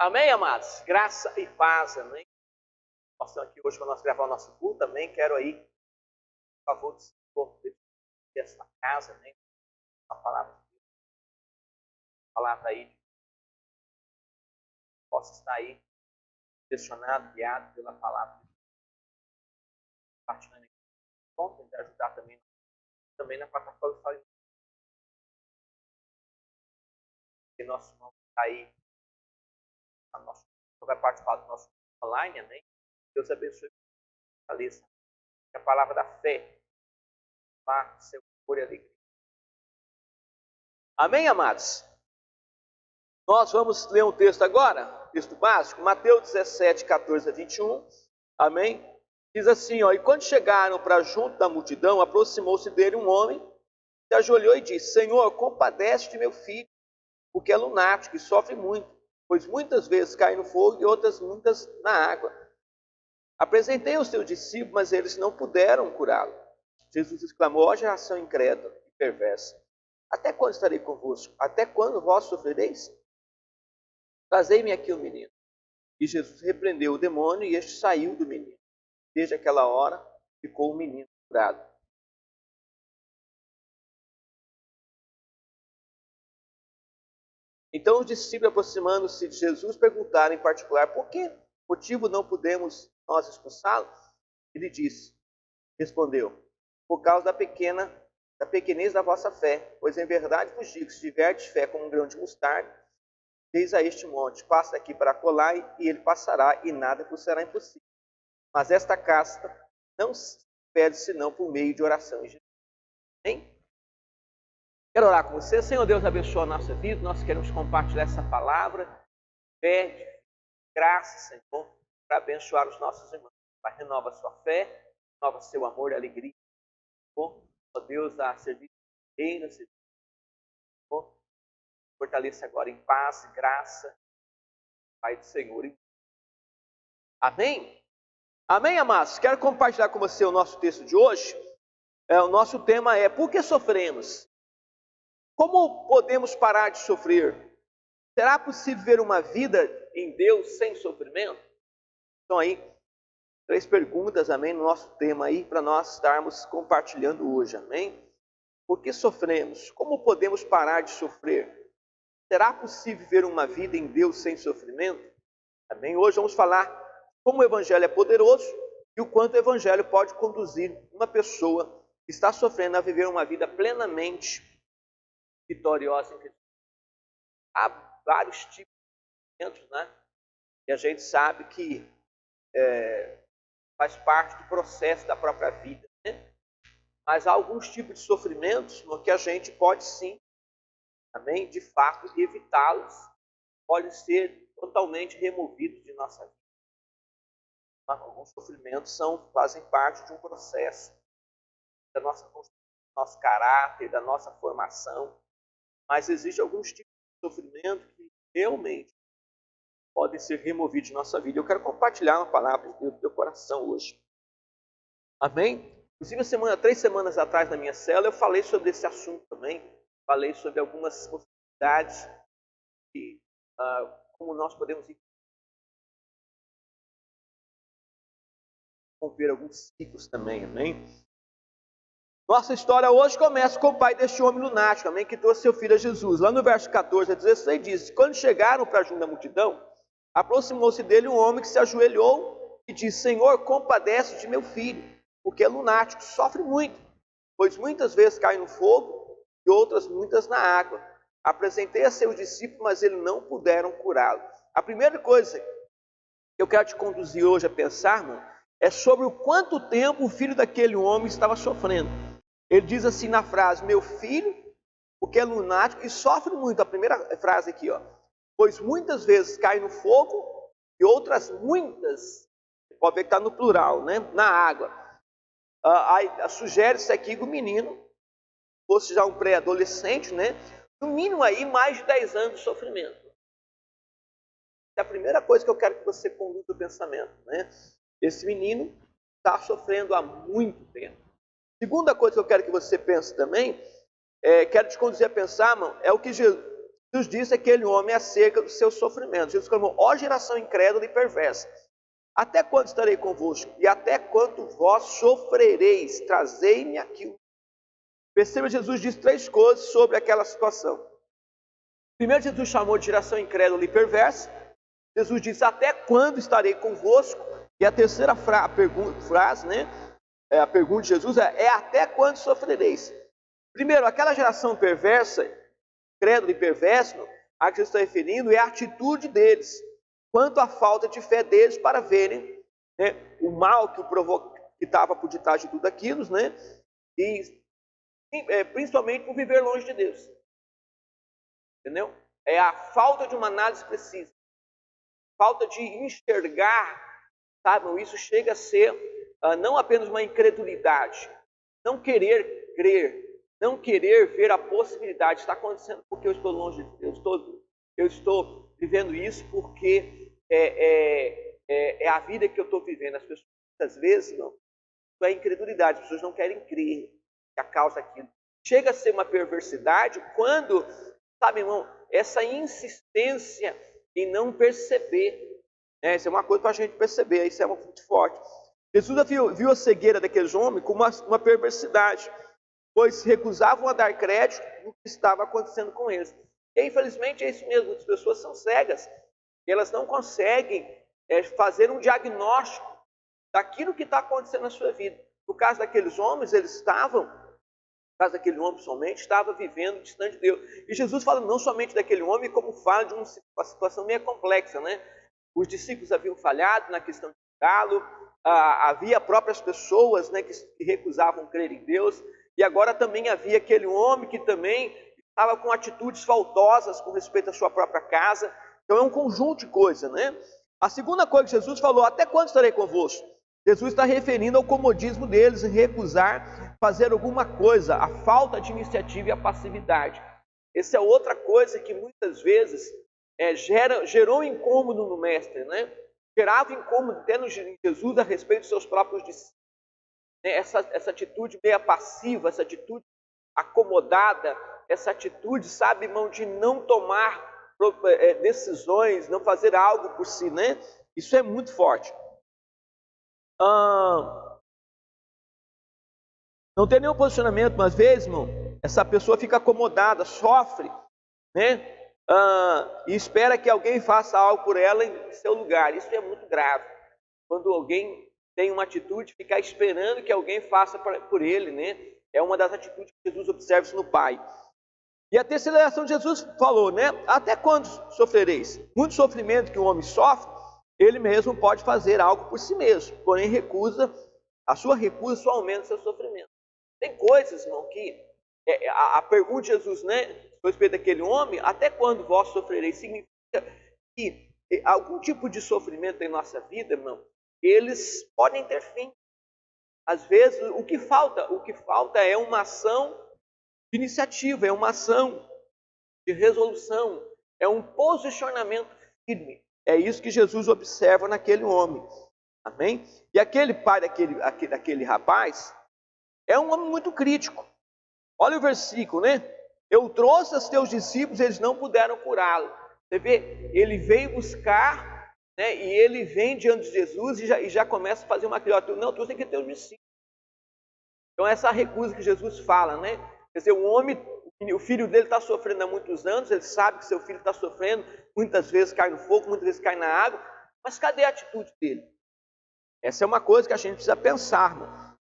Amém, amados? Graça e paz, amém? Nós estamos aqui hoje para nós gravar o nosso culto, também quero aí, por favor, desenvolver essa casa, amém? A palavra de Deus, a palavra aí, possa estar aí, direcionado, guiado pela palavra de Deus. Compartilhando aqui, bom, tentar ajudar também na plataforma Fala em que nosso irmão está aí, vai participar do nosso online, amém? Deus abençoe e fortaleça. Que a palavra da fé vá ser amor e alegria. Amém, amados? Nós vamos ler um texto agora, texto básico, Mateus 17, 14 a 21. Amém? Diz assim, ó, e quando chegaram para junto da multidão, aproximou-se dele um homem, se ajoelhou e disse, Senhor, compadece de meu filho, porque é lunático e sofre muito, pois muitas vezes cai no fogo e outras muitas na água. Apresentei aos teus discípulos, mas eles não puderam curá-lo. Jesus exclamou, ó geração incrédula e perversa, até quando estarei convosco? Até quando vós sofrereis? Trazei-me aqui o menino. E Jesus repreendeu o demônio e este saiu do menino. Desde aquela hora ficou o menino curado. Então os discípulos, aproximando-se de Jesus, perguntaram em particular, por que motivo não podemos nós expulsá-lo? Ele disse, respondeu, por causa da pequenez da vossa fé, pois em verdade vos digo, se tiverdes fé como um grão de mostarda, eis a este monte, passa daqui para acolá, e ele passará, e nada vos será impossível. Mas esta casta não se pede senão por meio de oração em Jesus. Amém? Quero orar com você. Senhor Deus, abençoa a nossa vida. Nós queremos compartilhar essa palavra. Pede graça, Senhor, para abençoar os nossos irmãos. Pai, renova a sua fé, renova seu amor e alegria. Senhor, ó Deus, a serviço do reino, Senhor, fortaleça agora em paz e graça, Pai do Senhor. Amém? Amém, amados? Quero compartilhar com você o nosso texto de hoje. O nosso tema é, por que sofremos? Como podemos parar de sofrer? Será possível viver uma vida em Deus sem sofrimento? Então aí, 3 perguntas, amém, no nosso tema aí, para nós estarmos compartilhando hoje, amém? Por que sofremos? Como podemos parar de sofrer? Será possível viver uma vida em Deus sem sofrimento? Amém? Hoje vamos falar como o Evangelho é poderoso e o quanto o Evangelho pode conduzir uma pessoa que está sofrendo a viver uma vida plenamente vitoriosa em Cristo. Há vários tipos de sofrimentos, né? E a gente sabe que faz parte do processo da própria vida, né? Mas há alguns tipos de sofrimentos no que a gente pode sim, amém, de fato, evitá-los, podem ser totalmente removidos de nossa vida. Alguns sofrimentos fazem parte de um processo da nossa construção, do nosso caráter, da nossa formação, mas existem alguns tipos de sofrimento que realmente podem ser removidos de nossa vida. Eu quero compartilhar uma palavra de Deus no teu coração hoje. Amém? Inclusive, 3 semanas atrás, na minha célula, eu falei sobre esse assunto também. Falei sobre algumas possibilidades de como nós podemos romper alguns ciclos também, amém? Nossa história hoje começa com o pai deste homem lunático, amém? Que trouxe seu filho a Jesus. Lá no verso 14 a 16 diz, quando chegaram para junto da multidão, aproximou-se dele um homem que se ajoelhou e disse, Senhor, compadece de meu filho, porque é lunático, sofre muito, pois muitas vezes cai no fogo e outras muitas na água. Apresentei a seus discípulos, mas eles não puderam curá-lo. A primeira coisa que eu quero te conduzir hoje a pensar, irmão, é sobre o quanto tempo o filho daquele homem estava sofrendo. Ele diz assim na frase, meu filho, porque é lunático e sofre muito. A primeira frase aqui, ó, pois muitas vezes cai no fogo e outras muitas, pode ver que está no plural, né, na água. Sugere-se aqui que o menino fosse já um pré-adolescente, né, no mínimo aí mais de 10 anos de sofrimento. É a primeira coisa que eu quero que você conduza o pensamento, né? Esse menino está sofrendo há muito tempo. Segunda coisa que eu quero que você pense também, quero te conduzir a pensar, irmão, é o que Jesus disse àquele homem acerca dos seus sofrimentos. Jesus clamou: ó geração incrédula e perversa, até quando estarei convosco? E até quando vós sofrereis? Trazei-me aqui. Perceba, Jesus disse 3 coisas sobre aquela situação. Primeiro, Jesus chamou de geração incrédula e perversa. Jesus disse: até quando estarei convosco? E a terceira frase, né? A pergunta de Jesus é até quando sofrereis? Primeiro, aquela geração perversa, incrédula e perversa, a que Jesus está referindo, é a atitude deles, quanto à falta de fé deles para verem, né, o mal que estava por detrás de tudo aquilo, né? E principalmente por viver longe de Deus. Entendeu? É a falta de uma análise precisa. Falta de enxergar, sabe? Isso chega a ser não apenas uma incredulidade. Não querer crer. Não querer ver a possibilidade. Está acontecendo porque eu estou longe de Deus. Eu estou vivendo isso porque é a vida que eu estou vivendo. As pessoas, muitas vezes, não. Isso é incredulidade. As pessoas não querem crer que a causa aquilo. Chega a ser uma perversidade quando, sabe, irmão, essa insistência em não perceber. Isso é uma coisa para a gente perceber, isso é muito forte. Jesus viu a cegueira daqueles homens como uma perversidade, pois se recusavam a dar crédito no que estava acontecendo com eles. E infelizmente é isso mesmo, as pessoas são cegas, e elas não conseguem fazer um diagnóstico daquilo que está acontecendo na sua vida. No caso daqueles homens, daquele homem somente, estava vivendo distante de Deus. E Jesus fala não somente daquele homem, como fala de uma situação meio complexa, né? Os discípulos haviam falhado na questão de galo, havia próprias pessoas, né, que recusavam crer em Deus, e agora também havia aquele homem que também estava com atitudes faltosas com respeito à sua própria casa. Então é um conjunto de coisas, né? A segunda coisa que Jesus falou: até quando estarei convosco? Jesus está referindo ao comodismo deles em recusar fazer alguma coisa, a falta de iniciativa e a passividade. Essa é outra coisa que muitas vezes gerou incômodo no mestre, né? Gerava incômodo até no Jesus a respeito dos seus próprios discípulos. Essa atitude meio passiva, essa atitude acomodada, essa atitude, sabe, irmão, de não tomar decisões, não fazer algo por si, né? Isso é muito forte. Não tem nenhum posicionamento, mas às vezes, irmão, essa pessoa fica acomodada, sofre, né? E espera que alguém faça algo por ela em seu lugar. Isso é muito grave. Quando alguém tem uma atitude de ficar esperando que alguém faça por ele, né? É uma das atitudes que Jesus observa isso no Pai. E a terceira geração de Jesus falou, né? Até quando sofrereis? Muito sofrimento que o homem sofre, ele mesmo pode fazer algo por si mesmo, porém a sua recusa só aumenta o seu sofrimento. Tem coisas, irmão, que a pergunta de Jesus, né, a respeito daquele homem, até quando vós sofrereis, significa que algum tipo de sofrimento em nossa vida, irmão, eles podem ter fim. Às vezes, o que falta é uma ação de iniciativa, é uma ação de resolução, é um posicionamento firme. É isso que Jesus observa naquele homem. Amém? E aquele pai daquele rapaz é um homem muito crítico. Olha o versículo, né? Eu trouxe aos teus discípulos, eles não puderam curá-lo. Você vê? Ele veio buscar, né? E ele vem diante de Jesus e já começa a fazer uma criatura. Não, tu tem que ter os discípulos. Então essa recusa que Jesus fala, né? Quer dizer, o filho dele está sofrendo há muitos anos, ele sabe que seu filho está sofrendo, muitas vezes cai no fogo, muitas vezes cai na água, mas cadê a atitude dele? Essa é uma coisa que a gente precisa pensar, irmão.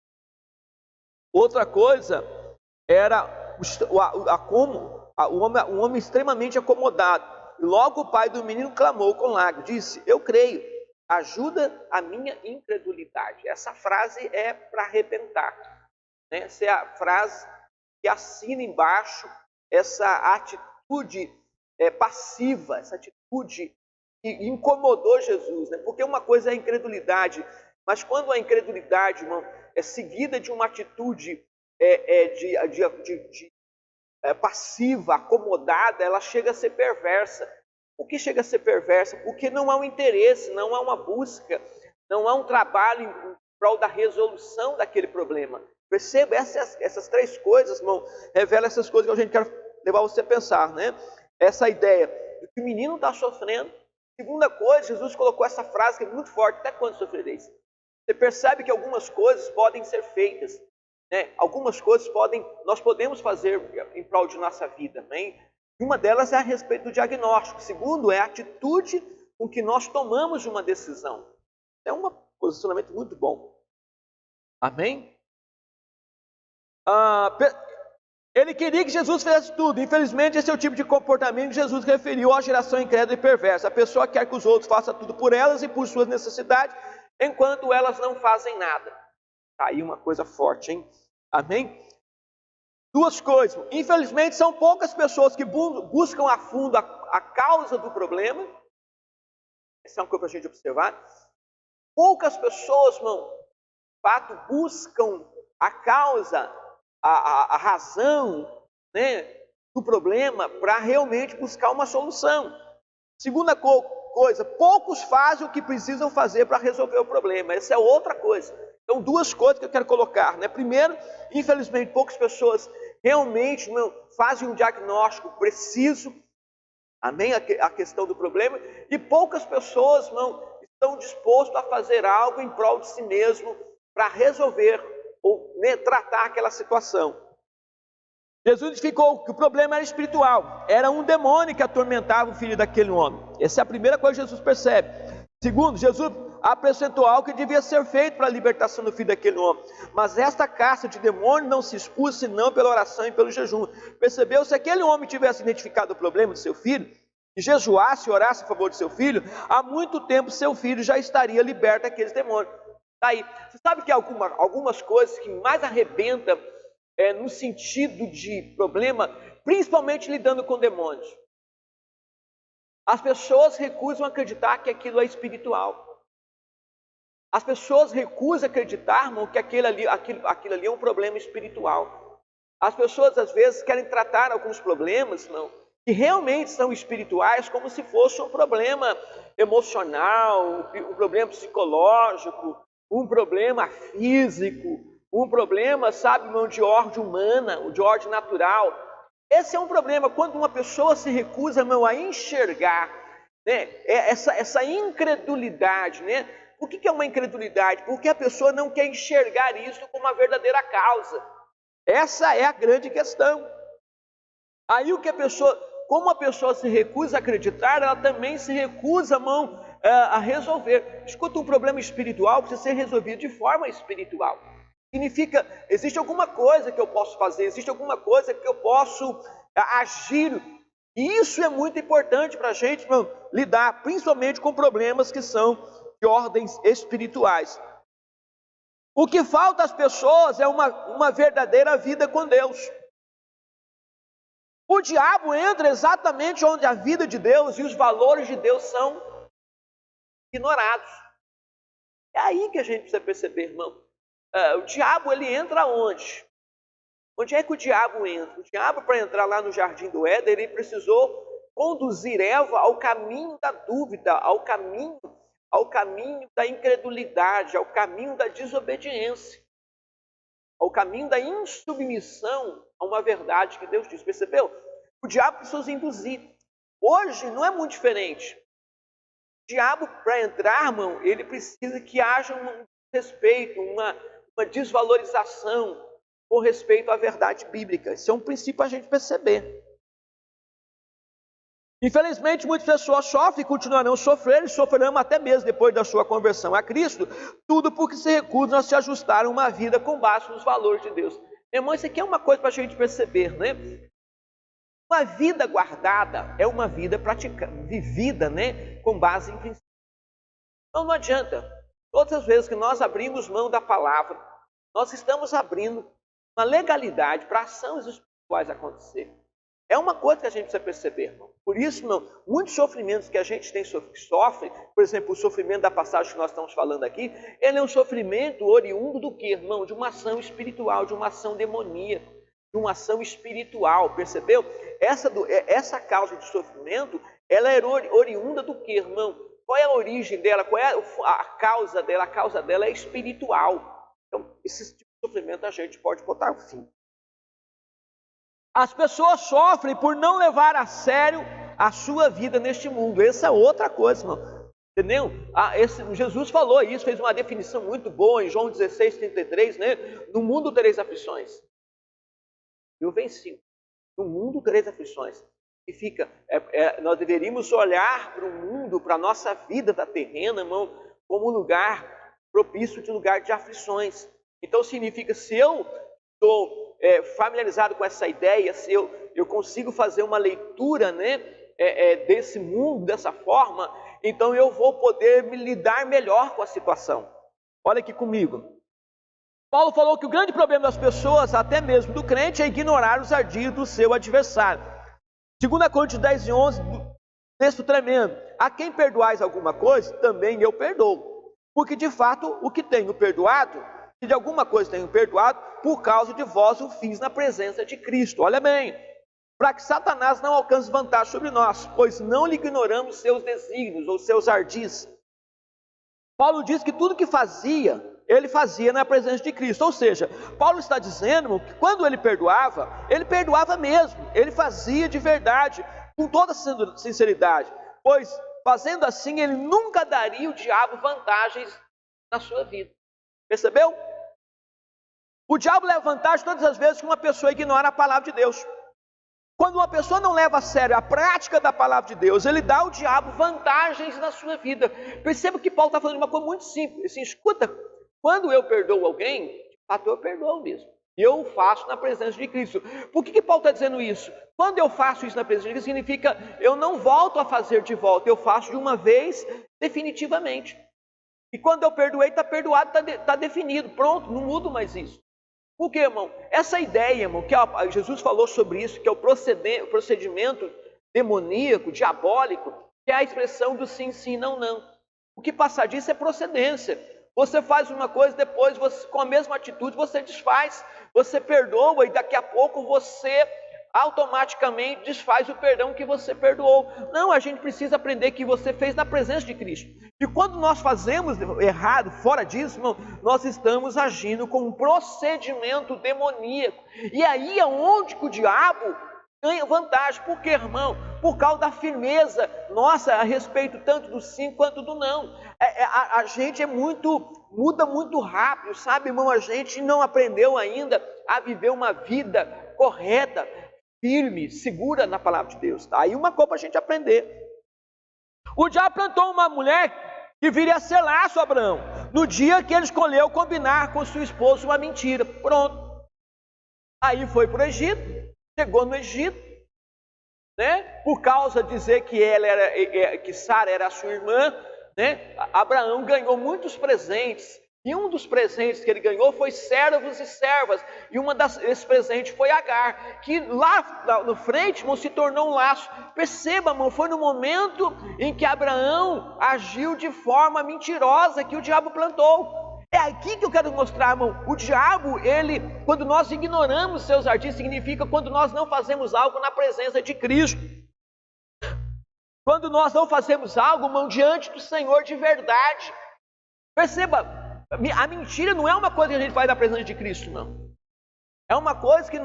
Outra coisa era um homem extremamente acomodado. Logo o pai do menino clamou com lágrimas, disse: eu creio, ajuda a minha incredulidade. Essa frase é para arrebentar, né? Essa é a frase que assina embaixo essa atitude passiva, essa atitude que incomodou Jesus, né? Porque uma coisa é a incredulidade, mas quando a incredulidade, irmão, é seguida de uma atitude passiva, acomodada, ela chega a ser perversa. Por que chega a ser perversa? Porque não há um interesse, não há uma busca, não há um trabalho em prol da resolução daquele problema. Perceba, essas 3 coisas, irmão, revelam essas coisas que a gente quer levar você a pensar, né? essa ideia de que o menino está sofrendo. Segunda coisa, Jesus colocou essa frase que é muito forte: até quando sofrereis? Você percebe que algumas coisas podem ser feitas, né? Algumas coisas nós podemos fazer em prol de nossa vida, né? Uma delas é a respeito do diagnóstico. Segundo, é a atitude com que nós tomamos uma decisão. É um posicionamento muito bom. Amém? Ele queria que Jesus fizesse tudo. Infelizmente, esse é o tipo de comportamento que Jesus referiu à geração incrédula e perversa. A pessoa quer que os outros façam tudo por elas e por suas necessidades, enquanto elas não fazem nada. Tá aí uma coisa forte, hein? Amém? Duas coisas. Infelizmente, são poucas pessoas que buscam a fundo a causa do problema. Essa é uma coisa para a gente observar. Poucas pessoas, irmão, de fato, buscam a causa, a razão, né, do problema para realmente buscar uma solução. Segunda coisa, poucos fazem o que precisam fazer para resolver o problema. Essa é outra coisa. Então, duas coisas que eu quero colocar, né? Primeiro, infelizmente, poucas pessoas realmente não fazem um diagnóstico preciso, amém, a questão do problema, e poucas pessoas não estão dispostas a fazer algo em prol de si mesmo para resolver ou, né, tratar aquela situação. Jesus identificou que o problema era espiritual, era um demônio que atormentava o filho daquele homem. Essa é a primeira coisa que Jesus percebe. Segundo, Jesus apresentou algo que devia ser feito para a libertação do filho daquele homem. Mas esta caça de demônio não se expulsa senão pela oração e pelo jejum. Percebeu? Se aquele homem tivesse identificado o problema do seu filho, e jejuasse e orasse a favor do seu filho, há muito tempo seu filho já estaria liberto daqueles demônios. Daí, você sabe que algumas coisas que mais arrebentam no sentido de problema, principalmente lidando com demônios. As pessoas recusam acreditar que aquilo é espiritual. As pessoas recusam acreditar, irmão, que aquilo ali é um problema espiritual. As pessoas, às vezes, querem tratar alguns problemas, irmão, que realmente são espirituais, como se fosse um problema emocional, um problema psicológico, um problema físico, um problema, sabe, irmão, de ordem humana, de ordem natural. Esse é um problema quando uma pessoa se recusa, irmão, a enxergar, né, essa incredulidade, né? O que é uma incredulidade? Porque a pessoa não quer enxergar isso como uma verdadeira causa. Essa é a grande questão. Aí como a pessoa se recusa a acreditar, ela também se recusa, irmão, a resolver. Escuta, um problema espiritual precisa ser resolvido de forma espiritual. Significa, existe alguma coisa que eu posso fazer, existe alguma coisa que eu posso agir. E isso é muito importante para a gente, irmão, lidar, principalmente com problemas que são de ordens espirituais. O que falta às pessoas é uma verdadeira vida com Deus. O diabo entra exatamente onde a vida de Deus e os valores de Deus são ignorados. É aí que a gente precisa perceber, irmão. O diabo, ele entra onde? Onde é que o diabo entra? O diabo, para entrar lá no jardim do Éden, ele precisou conduzir Eva ao caminho da dúvida, ao caminho da incredulidade, ao caminho da desobediência, ao caminho da insubmissão a uma verdade que Deus diz. Percebeu? O diabo precisa induzir. Hoje não é muito diferente. O diabo, para entrar, irmão, ele precisa que haja um respeito, uma desvalorização com respeito à verdade bíblica. Isso é um princípio a gente perceber. Infelizmente, muitas pessoas sofrem e continuarão sofrendo, e sofrerão até mesmo depois da sua conversão a Cristo, tudo porque se recusam a se ajustar a uma vida com base nos valores de Deus. Meu irmão, isso aqui é uma coisa para a gente perceber, né? Uma vida guardada é uma vida vivida, né, com base em princípios. Então não adianta. Todas as vezes que nós abrimos mão da palavra, nós estamos abrindo uma legalidade para ações espirituais acontecer. É uma coisa que a gente precisa perceber, irmão. Por isso, irmão, muitos sofrimentos que a gente sofre, por exemplo, o sofrimento da passagem que nós estamos falando aqui, ele é um sofrimento oriundo do quê, irmão? De uma ação espiritual, de uma ação demoníaca, de uma ação espiritual, percebeu? Essa causa de sofrimento, ela é oriunda do quê, irmão? Qual é a origem dela? Qual é a causa dela? A causa dela é espiritual. Então, esse tipo de sofrimento a gente pode botar o fim. As pessoas sofrem por não levar a sério a sua vida neste mundo. Essa é outra coisa, irmão. Entendeu? Jesus falou isso, fez uma definição muito boa em João 16:33, né? No mundo tereis aflições. Eu venci. No mundo tereis aflições. Significa, nós deveríamos olhar para o mundo, para a nossa vida da terrena, irmão, como um lugar propício de lugar de aflições. Então significa, se eu estou familiarizado com essa ideia, se eu consigo fazer uma leitura, né, desse mundo, dessa forma, então eu vou poder me lidar melhor com a situação. Olha aqui comigo. Paulo falou que o grande problema das pessoas, até mesmo do crente, é ignorar os ardios do seu adversário. 2 Coríntios 10:11, texto tremendo. A quem perdoais alguma coisa, também eu perdoo. Porque de fato, o que tenho perdoado, se de alguma coisa tenho perdoado, por causa de vós o fiz na presença de Cristo. Olha bem, para que Satanás não alcance vantagem sobre nós, pois não lhe ignoramos seus desígnios ou seus ardis. Paulo diz que tudo que fazia, ele fazia na presença de Cristo. Ou seja, Paulo está dizendo que quando ele perdoava mesmo, ele fazia de verdade, com toda sinceridade, pois fazendo assim, ele nunca daria ao diabo vantagens na sua vida. Percebeu? O diabo leva vantagem todas as vezes que uma pessoa ignora a palavra de Deus. Quando uma pessoa não leva a sério a prática da palavra de Deus, ele dá ao diabo vantagens na sua vida. Perceba que Paulo está falando de uma coisa muito simples. Assim, escuta, quando eu perdoo alguém, de fato eu perdoo mesmo. E eu faço na presença de Cristo. Por que Paulo está dizendo isso? Quando eu faço isso na presença de Cristo, significa eu não volto a fazer de volta, eu faço de uma vez definitivamente. E quando eu perdoei, está perdoado, está definido, pronto, não mudo mais isso. Por quê, irmão? Essa ideia, irmão, que Jesus falou sobre isso, que é o procedimento demoníaco, diabólico, que é a expressão do sim, sim, não, não. O que passa disso é procedência. Você faz uma coisa, depois, com a mesma atitude, você desfaz. Você perdoa e daqui a pouco você automaticamente desfaz o perdão que você perdoou. Não, a gente precisa aprender que você fez na presença de Cristo. E quando nós fazemos errado, fora disso, irmão, nós estamos agindo com um procedimento demoníaco. E aí é onde que o diabo ganha vantagem. Por quê, irmão? Por causa da firmeza nossa a respeito tanto do sim quanto do não. A gente muda muito rápido, sabe, irmão? A gente não aprendeu ainda a viver uma vida correta, firme, segura na palavra de Deus. Tá? Aí uma coisa para a gente aprender. O diabo plantou uma mulher que viria a ser laço a Abraão, no dia que ele escolheu combinar com sua esposa uma mentira. Pronto. Aí foi para o Egito, chegou no Egito, né? Por causa de dizer que Sara era a sua irmã, né? Abraão ganhou muitos presentes. E um dos presentes que ele ganhou foi servos e servas. E desses presentes foi Agar, que lá no frente, irmão, se tornou um laço. Perceba, irmão, foi no momento em que Abraão agiu de forma mentirosa que o diabo plantou. É aqui que eu quero mostrar, irmão. O diabo, quando nós ignoramos seus ardis, significa quando nós não fazemos algo na presença de Cristo. Quando nós não fazemos algo, irmão, diante do Senhor de verdade. Perceba, a mentira não é uma coisa que a gente faz na presença de Cristo, não. É uma coisa que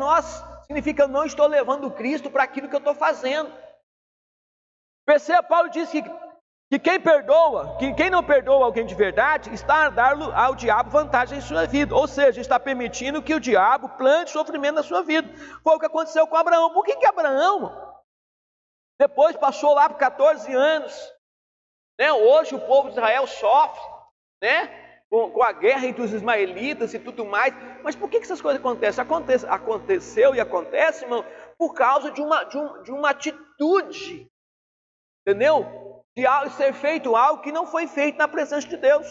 significa eu não estou levando Cristo para aquilo que eu estou fazendo. Perceba, Paulo diz que quem não perdoa alguém de verdade, está a dar ao diabo vantagem em sua vida. Ou seja, está permitindo que o diabo plante sofrimento na sua vida. Foi o que aconteceu com Abraão. Por que Abraão, depois passou lá por 14 anos, né? Hoje o povo de Israel sofre, né? Com a guerra entre os ismaelitas e tudo mais. Mas por que essas coisas acontecem? Aconteceu e acontece, irmão, por causa de uma atitude, entendeu? De ser feito algo que não foi feito na presença de Deus.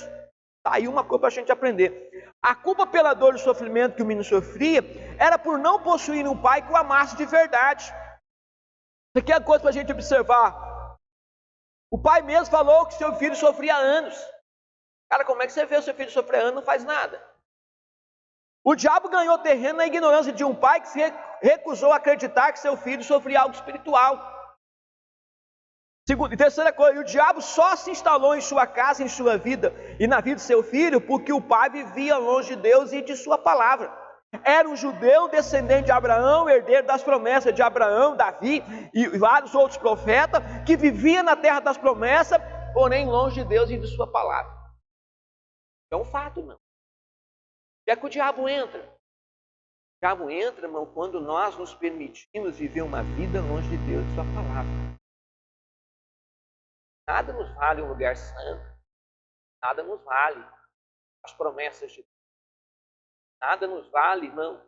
Tá aí uma coisa para a gente aprender. A culpa pela dor e sofrimento que o menino sofria era por não possuir um pai que o amasse de verdade. Isso aqui é coisa para a gente observar. O pai mesmo falou que seu filho sofria há anos. Cara, como é que você vê o seu filho sofrer anos e não faz nada? O diabo ganhou terreno na ignorância de um pai que se recusou a acreditar que seu filho sofria algo espiritual. Segunda e terceira coisa, o diabo só se instalou em sua casa, em sua vida e na vida do seu filho, porque o pai vivia longe de Deus e de sua palavra. era um judeu, descendente de Abraão, herdeiro das promessas de Abraão, Davi e vários outros profetas, que vivia na terra das promessas, porém longe de Deus e de sua palavra. É um fato, irmão. E é que o diabo entra. O diabo entra, irmão, quando nós nos permitimos viver uma vida longe de Deus e de sua palavra. Nada nos vale um lugar santo. Nada nos vale as promessas de Deus. Nada nos vale, irmão,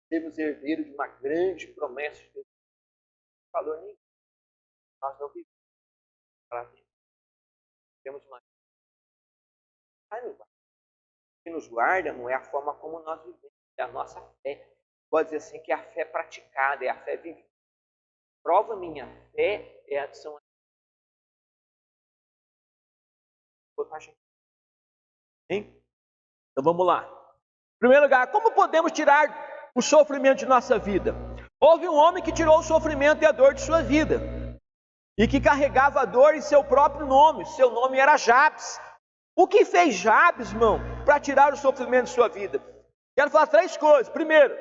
sermos herdeiros de uma grande promessa de Deus. Não tem valor nenhum. Nós não vivemos para Deus. Temos uma... O que nos guarda não é a forma como nós vivemos, é a nossa fé. Pode dizer assim que é a fé praticada, é a fé vivida. Prova minha fé é a ação. Então vamos lá. Em primeiro lugar, como podemos tirar o sofrimento de nossa vida? Houve um homem que tirou o sofrimento e a dor de sua vida, e que carregava a dor em seu próprio nome. Seu nome era Jabes. O que fez Jabes, irmão, para tirar o sofrimento de sua vida? Quero falar 3 coisas. Primeiro,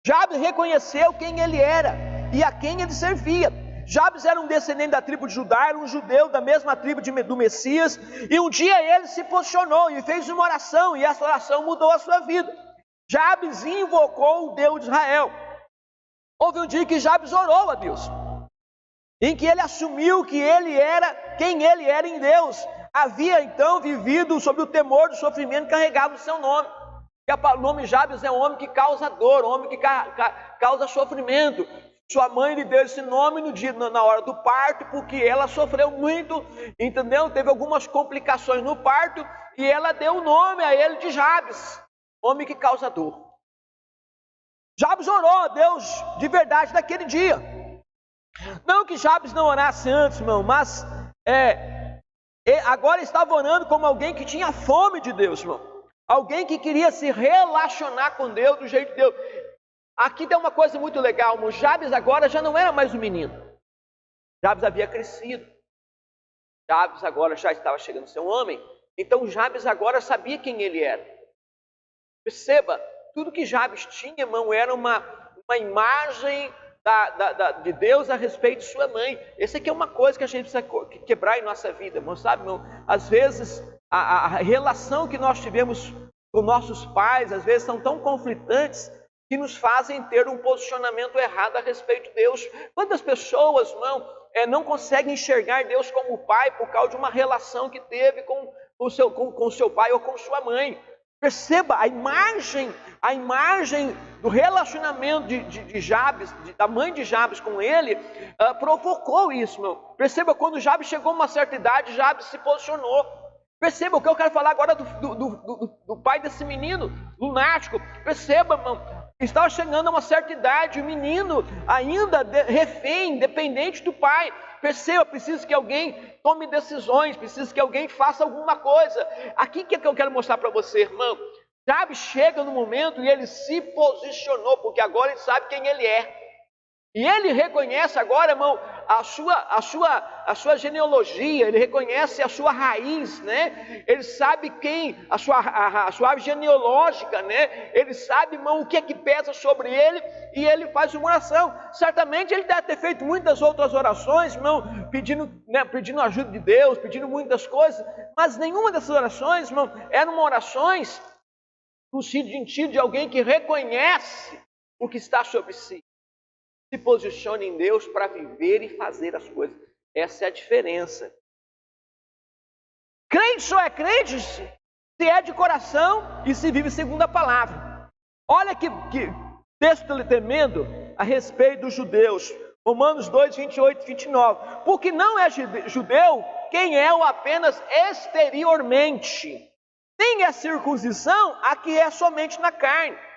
Jabes reconheceu quem ele era e a quem ele servia. Jabes era um descendente da tribo de Judá, era um judeu da mesma tribo do Messias, e um dia ele se posicionou e fez uma oração, e essa oração mudou a sua vida. Jabes invocou o Deus de Israel. Houve um dia que Jabes orou a Deus, em que ele assumiu que ele era quem ele era em Deus. Havia então vivido sob o temor do sofrimento que carregava o seu nome. O nome Jabes é um homem que causa dor, um homem que causa sofrimento. Sua mãe lhe deu esse nome na hora do parto, porque ela sofreu muito, entendeu? Teve algumas complicações no parto, e ela deu o nome a ele de Jabes, homem que causa dor. Jabes orou a Deus de verdade naquele dia. Não que Jabes não orasse antes, irmão, mas agora estava orando como alguém que tinha fome de Deus, irmão. Alguém que queria se relacionar com Deus do jeito de Deus. Aqui tem uma coisa muito legal, irmão. Jabes agora já não era mais um menino. Jabes havia crescido. Jabes agora já estava chegando a ser um homem. Então Jabes agora sabia quem ele era. Perceba, tudo que Jabes tinha, irmão, era uma imagem de Deus a respeito de sua mãe. Essa aqui é uma coisa que a gente precisa quebrar em nossa vida, irmão, sabe, irmão? Às vezes, a relação que nós tivemos com nossos pais, às vezes são tão conflitantes, que nos fazem ter um posicionamento errado a respeito de Deus. Quantas pessoas, irmão, não conseguem enxergar Deus como pai por causa de uma relação que teve com o seu pai ou com sua mãe? Perceba, a imagem do relacionamento de Jabes, da mãe de Jabes com ele, provocou isso, irmão. Perceba, quando Jabes chegou a uma certa idade, Jabes se posicionou. Perceba o que eu quero falar agora do pai desse menino lunático. Perceba, irmão, estava chegando a uma certa idade, o menino ainda refém, dependente do pai. Perceba, precisa que alguém tome decisões, precisa que alguém faça alguma coisa. Aqui que é que eu quero mostrar para você, irmão. Jabes chega no momento e ele se posicionou, porque agora ele sabe quem ele é. E ele reconhece agora, irmão, a sua genealogia, ele reconhece a sua raiz, né? Ele sabe a sua árvore genealógica, né? Ele sabe, irmão, o que é que pesa sobre ele, e ele faz uma oração. Certamente ele deve ter feito muitas outras orações, irmão, pedindo ajuda de Deus, pedindo muitas coisas, mas nenhuma dessas orações, irmão, eram orações no sentido de alguém que reconhece o que está sobre si. Se posicione em Deus para viver e fazer as coisas. Essa é a diferença. Crente só é crente se é de coração e se vive segundo a palavra. Olha que texto tremendo a respeito dos judeus. Romanos 2, 28 e 29. Porque não é judeu quem é o apenas exteriormente, nem é circuncisão a que é somente na carne.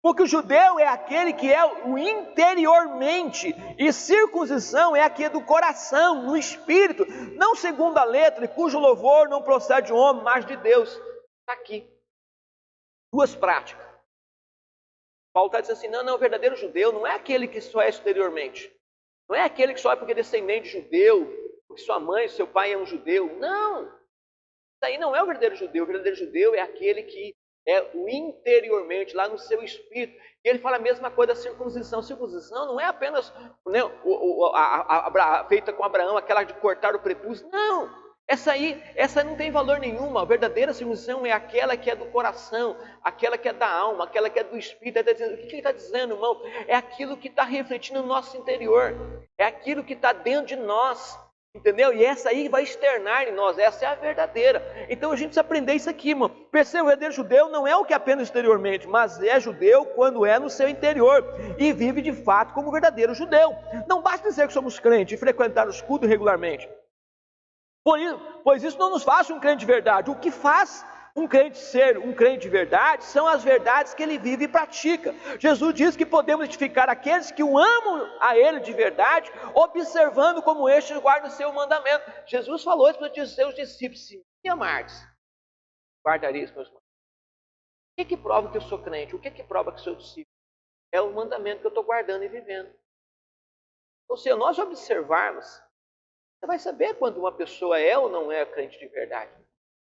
Porque o judeu é aquele que é o interiormente, e circuncisão é aquele do coração, no espírito, não segundo a letra, e cujo louvor não procede de homem, mas de Deus. Está aqui. 2 práticas. Paulo está dizendo assim, não, o verdadeiro judeu não é aquele que só é exteriormente. Não é aquele que só é porque é descendente de judeu, porque sua mãe, seu pai é um judeu. Não. Isso aí não é o verdadeiro judeu. O verdadeiro judeu é aquele que é o interiormente, lá no seu espírito. E ele fala a mesma coisa da circuncisão. Circuncisão não é apenas, né, feita com Abraão, aquela de cortar o prepúcio. Não! Essa não tem valor nenhum. A verdadeira circuncisão é aquela que é do coração, aquela que é da alma, aquela que é do espírito. O que ele está dizendo, irmão? É aquilo que está refletindo no nosso interior, é aquilo que está dentro de nós, entendeu? E essa aí vai externar em nós, essa é a verdadeira. Então a gente precisa aprender isso aqui, irmão. Perceba, o verdadeiro judeu não é o que é apenas exteriormente, mas é judeu quando é no seu interior e vive de fato como verdadeiro judeu. Não basta dizer que somos crentes e frequentar os cultos regularmente. Pois isso não nos faz um crente de verdade. O que faz um crente ser um crente de verdade são as verdades que ele vive e pratica. Jesus diz que podemos identificar aqueles que o amam a ele de verdade, observando como estes guardam o seu mandamento. Jesus falou isso para os seus discípulos: se me amardes, guardareis meus mandamentos. O que prova que eu sou crente? O que prova que sou discípulo? É o mandamento que eu estou guardando e vivendo. Então, se nós observarmos, você vai saber quando uma pessoa é ou não é crente de verdade.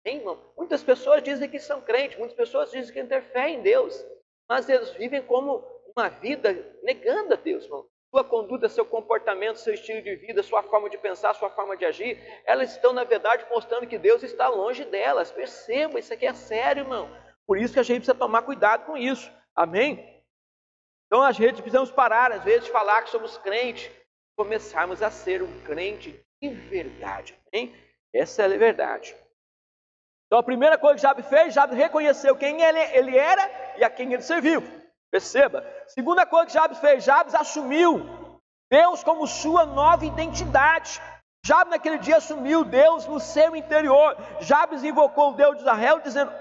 Hein, irmão? Muitas pessoas dizem que são crentes, muitas pessoas dizem que têm fé em Deus, mas eles vivem como uma vida negando a Deus, irmão. Sua conduta, seu comportamento, seu estilo de vida, sua forma de pensar, sua forma de agir, elas estão, na verdade, mostrando que Deus está longe delas. Perceba, isso aqui é sério, irmão. Por isso que a gente precisa tomar cuidado com isso. Amém? Então, a gente precisamos parar, às vezes, de falar que somos crentes, começarmos a ser um crente de verdade. Amém? Essa é a verdade. Então, a primeira coisa que Jabes fez, Jabes reconheceu quem ele era e a quem ele serviu. Perceba. Segunda coisa que Jabes fez, Jabes assumiu Deus como sua nova identidade. Jabes naquele dia assumiu Deus no seu interior. Jabes invocou o Deus de Israel dizendo: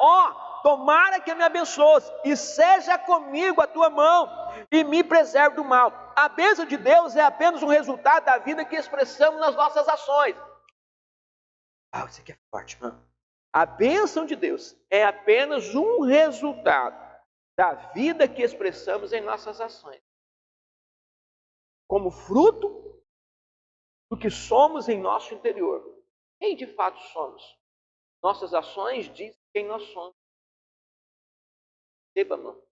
tomara que me abençoe e seja comigo a tua mão e me preserve do mal. A bênção de Deus é apenas um resultado da vida que expressamos nas nossas ações. Isso aqui é forte, mano. A bênção de Deus é apenas um resultado da vida que expressamos em nossas ações, como fruto do que somos em nosso interior. Quem de fato somos? Nossas ações dizem quem nós somos. Perceba, mano.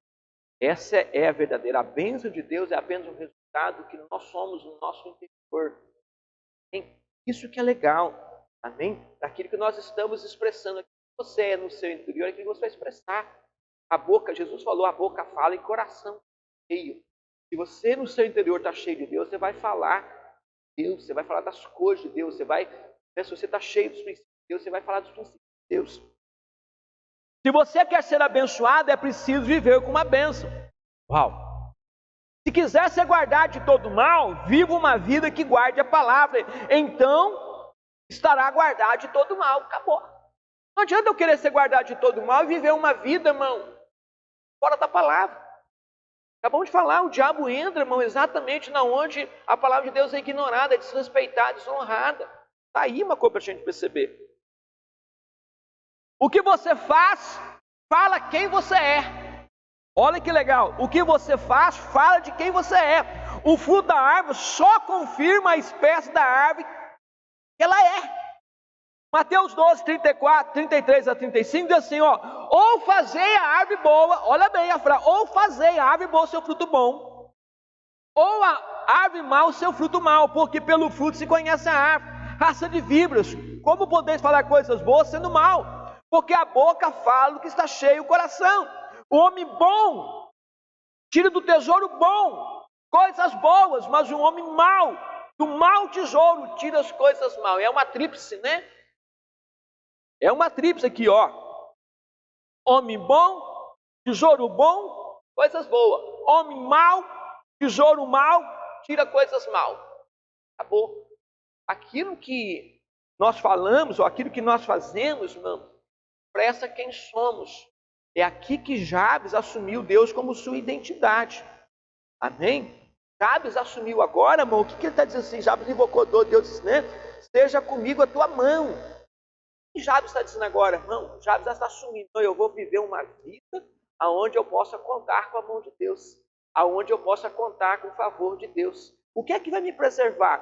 Essa é a verdadeira. A bênção de Deus é apenas um resultado do que nós somos no nosso interior. Isso que é legal. Amém? Daquilo que nós estamos expressando. Aquilo que você é no seu interior, aquilo que você vai expressar. A boca, Jesus falou, a boca fala e coração cheio. Se você no seu interior está cheio de Deus, você vai falar de Deus, você vai falar das coisas de Deus, se você está cheio dos princípios de Deus, você vai falar dos princípios de Deus. Se você quer ser abençoado, é preciso viver com uma bênção. Uau! Se quiser ser guardado de todo mal, viva uma vida que guarde a palavra. Então estará guardado de todo mal. Acabou. Não adianta eu querer ser guardado de todo mal e viver uma vida, irmão, fora da palavra. Acabamos de falar, o diabo entra, irmão, exatamente na onde a palavra de Deus é ignorada, é desrespeitada, desonrada. Está aí uma coisa para a gente perceber. O que você faz, fala quem você é. Olha que legal. O que você faz, fala de quem você é. O fruto da árvore só confirma a espécie da árvore que ela é. Mateus 12, 34, 33 a 35 diz assim, ou fazei a árvore boa, olha bem a frase, ou fazei a árvore boa o seu fruto bom, ou a árvore má o seu fruto mau, porque pelo fruto se conhece a árvore. Raça de víboras, como podeis falar coisas boas sendo mal? Porque a boca fala do que está cheio o coração. O homem bom tira do tesouro bom coisas boas, mas o homem mau, do mau tesouro, tira as coisas mal. É uma tríplice, né? É uma tríplice aqui, Homem bom, tesouro bom, coisas boas. Homem mau, tesouro mau, tira coisas mal. Acabou. Aquilo que nós falamos, ou aquilo que nós fazemos, irmão, expressa quem somos. É aqui que Jabes assumiu Deus como sua identidade. Amém? Jabes assumiu agora, irmão, o que ele está dizendo assim? Jabes invocou Deus, disse, né? Seja comigo a tua mão. O que Jabes está dizendo agora, irmão? Jabes está assumindo, então eu vou viver uma vida onde eu possa contar com a mão de Deus, aonde eu possa contar com o favor de Deus. O que é que vai me preservar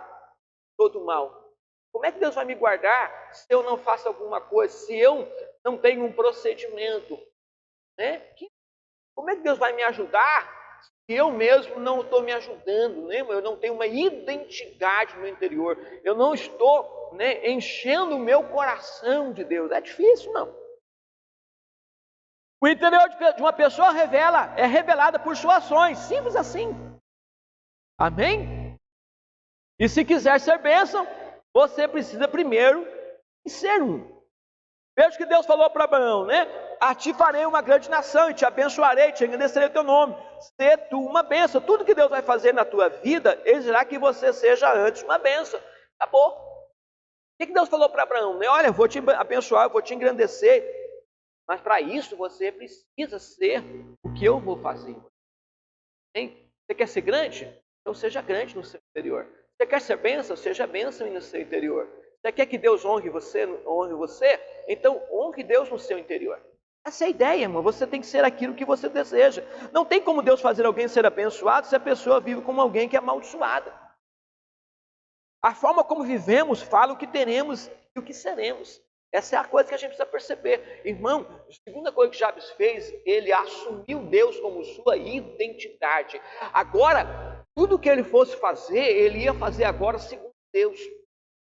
todo mal? Como é que Deus vai me guardar se eu não faço alguma coisa, se eu não tenho um procedimento né? Como é que Deus vai me ajudar se eu mesmo não estou me ajudando, né? Eu não tenho uma identidade no interior. Eu não estou, né, enchendo o meu coração de Deus. É difícil, não. O interior de uma pessoa é revelada por suas ações. Simples assim. Amém? E se quiser ser bênção, você precisa primeiro ser um. Veja o que Deus falou para Abraão, né? A ti farei uma grande nação, e te abençoarei, te engrandecerei o teu nome. Sê tu uma bênção. Tudo que Deus vai fazer na tua vida, exigirá que você seja antes uma bênção. Acabou. O que Deus falou para Abraão? Né? Olha, eu vou te abençoar, eu vou te engrandecer. Mas para isso você precisa ser o que eu vou fazer. Hein? Você quer ser grande? Então seja grande no seu interior. Você quer ser bênção? Seja bênção no seu interior. Você quer que Deus honre você? Então honre Deus no seu interior. Essa é a ideia, irmão. Você tem que ser aquilo que você deseja. Não tem como Deus fazer alguém ser abençoado se a pessoa vive como alguém que é amaldiçoada. A forma como vivemos fala o que teremos e o que seremos. Essa é a coisa que a gente precisa perceber. Irmão, a segunda coisa que Jabes fez, ele assumiu Deus como sua identidade. Agora, tudo que ele fosse fazer, ele ia fazer agora segundo Deus.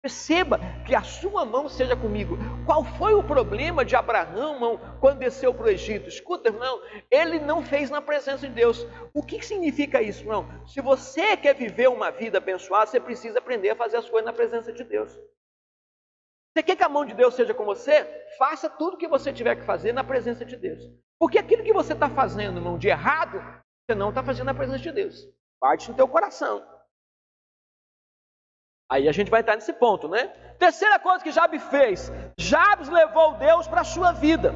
Perceba que a sua mão seja comigo. Qual foi o problema de Abraão, irmão, quando desceu para o Egito? Escuta, irmão, ele não fez na presença de Deus. O que significa isso, irmão? Se você quer viver uma vida abençoada, você precisa aprender a fazer as coisas na presença de Deus. Você quer que a mão de Deus seja com você? Faça tudo o que você tiver que fazer na presença de Deus. Porque aquilo que você está fazendo, irmão, de errado, você não está fazendo na presença de Deus. Parte no teu coração. Aí a gente vai entrar nesse ponto, né? Terceira coisa que Jabes fez. Jabes levou Deus para a sua vida.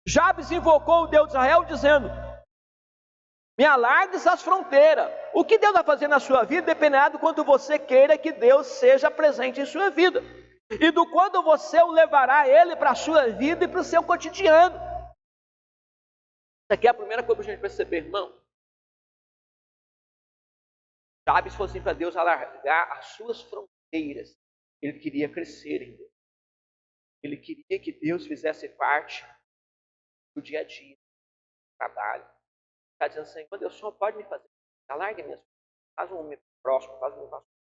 Jabes invocou o Deus de Israel dizendo: me alargues as fronteiras. O que Deus vai fazer na sua vida dependerá do quanto você queira que Deus seja presente em sua vida. E do quanto você o levará ele para a sua vida e para o seu cotidiano. Isso aqui é a primeira coisa para a gente perceber, irmão. Jabes fosse assim para Deus alargar as suas fronteiras. Ele queria crescer em Deus. Ele queria que Deus fizesse parte do dia a dia, do trabalho. Está dizendo, Senhor, Deus só pode me fazer. Alargue minhas fronteiras. Faz um homem próximo, faz um homem próximo.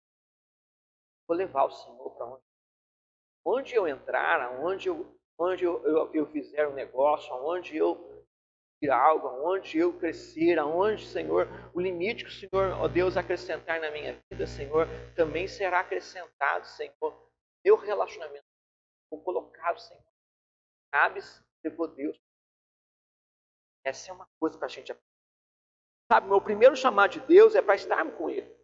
Vou levar o Senhor para onde eu entrar, onde eu fizer um negócio, onde eu algo, aonde eu crescer, aonde, Senhor, o limite que o Senhor, ó Deus, acrescentar na minha vida, Senhor, também será acrescentado, Senhor. Meu relacionamento, vou colocar o Senhor. Jabes levou Deus. Essa é uma coisa para a gente aprender. Sabe, meu primeiro chamado de Deus é para estarmos com Ele.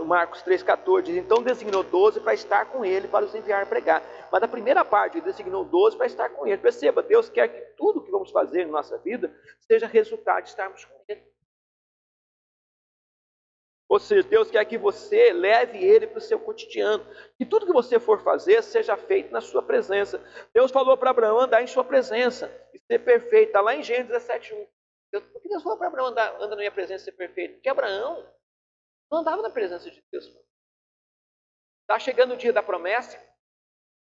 Marcos 3,14 diz, então designou 12 para estar com ele, para os enviar a pregar. Mas a primeira parte, ele designou 12 para estar com ele. Perceba, Deus quer que tudo que vamos fazer na nossa vida seja resultado de estarmos com ele. Ou seja, Deus quer que você leve ele para o seu cotidiano. Que tudo que você for fazer seja feito na sua presença. Deus falou para Abraão andar em sua presença e ser perfeito. Está lá em Gênesis 17:1. Por que Deus falou para Abraão andar na minha presença e ser perfeito? Porque Abraão não andava na presença de Deus. Está chegando o dia da promessa.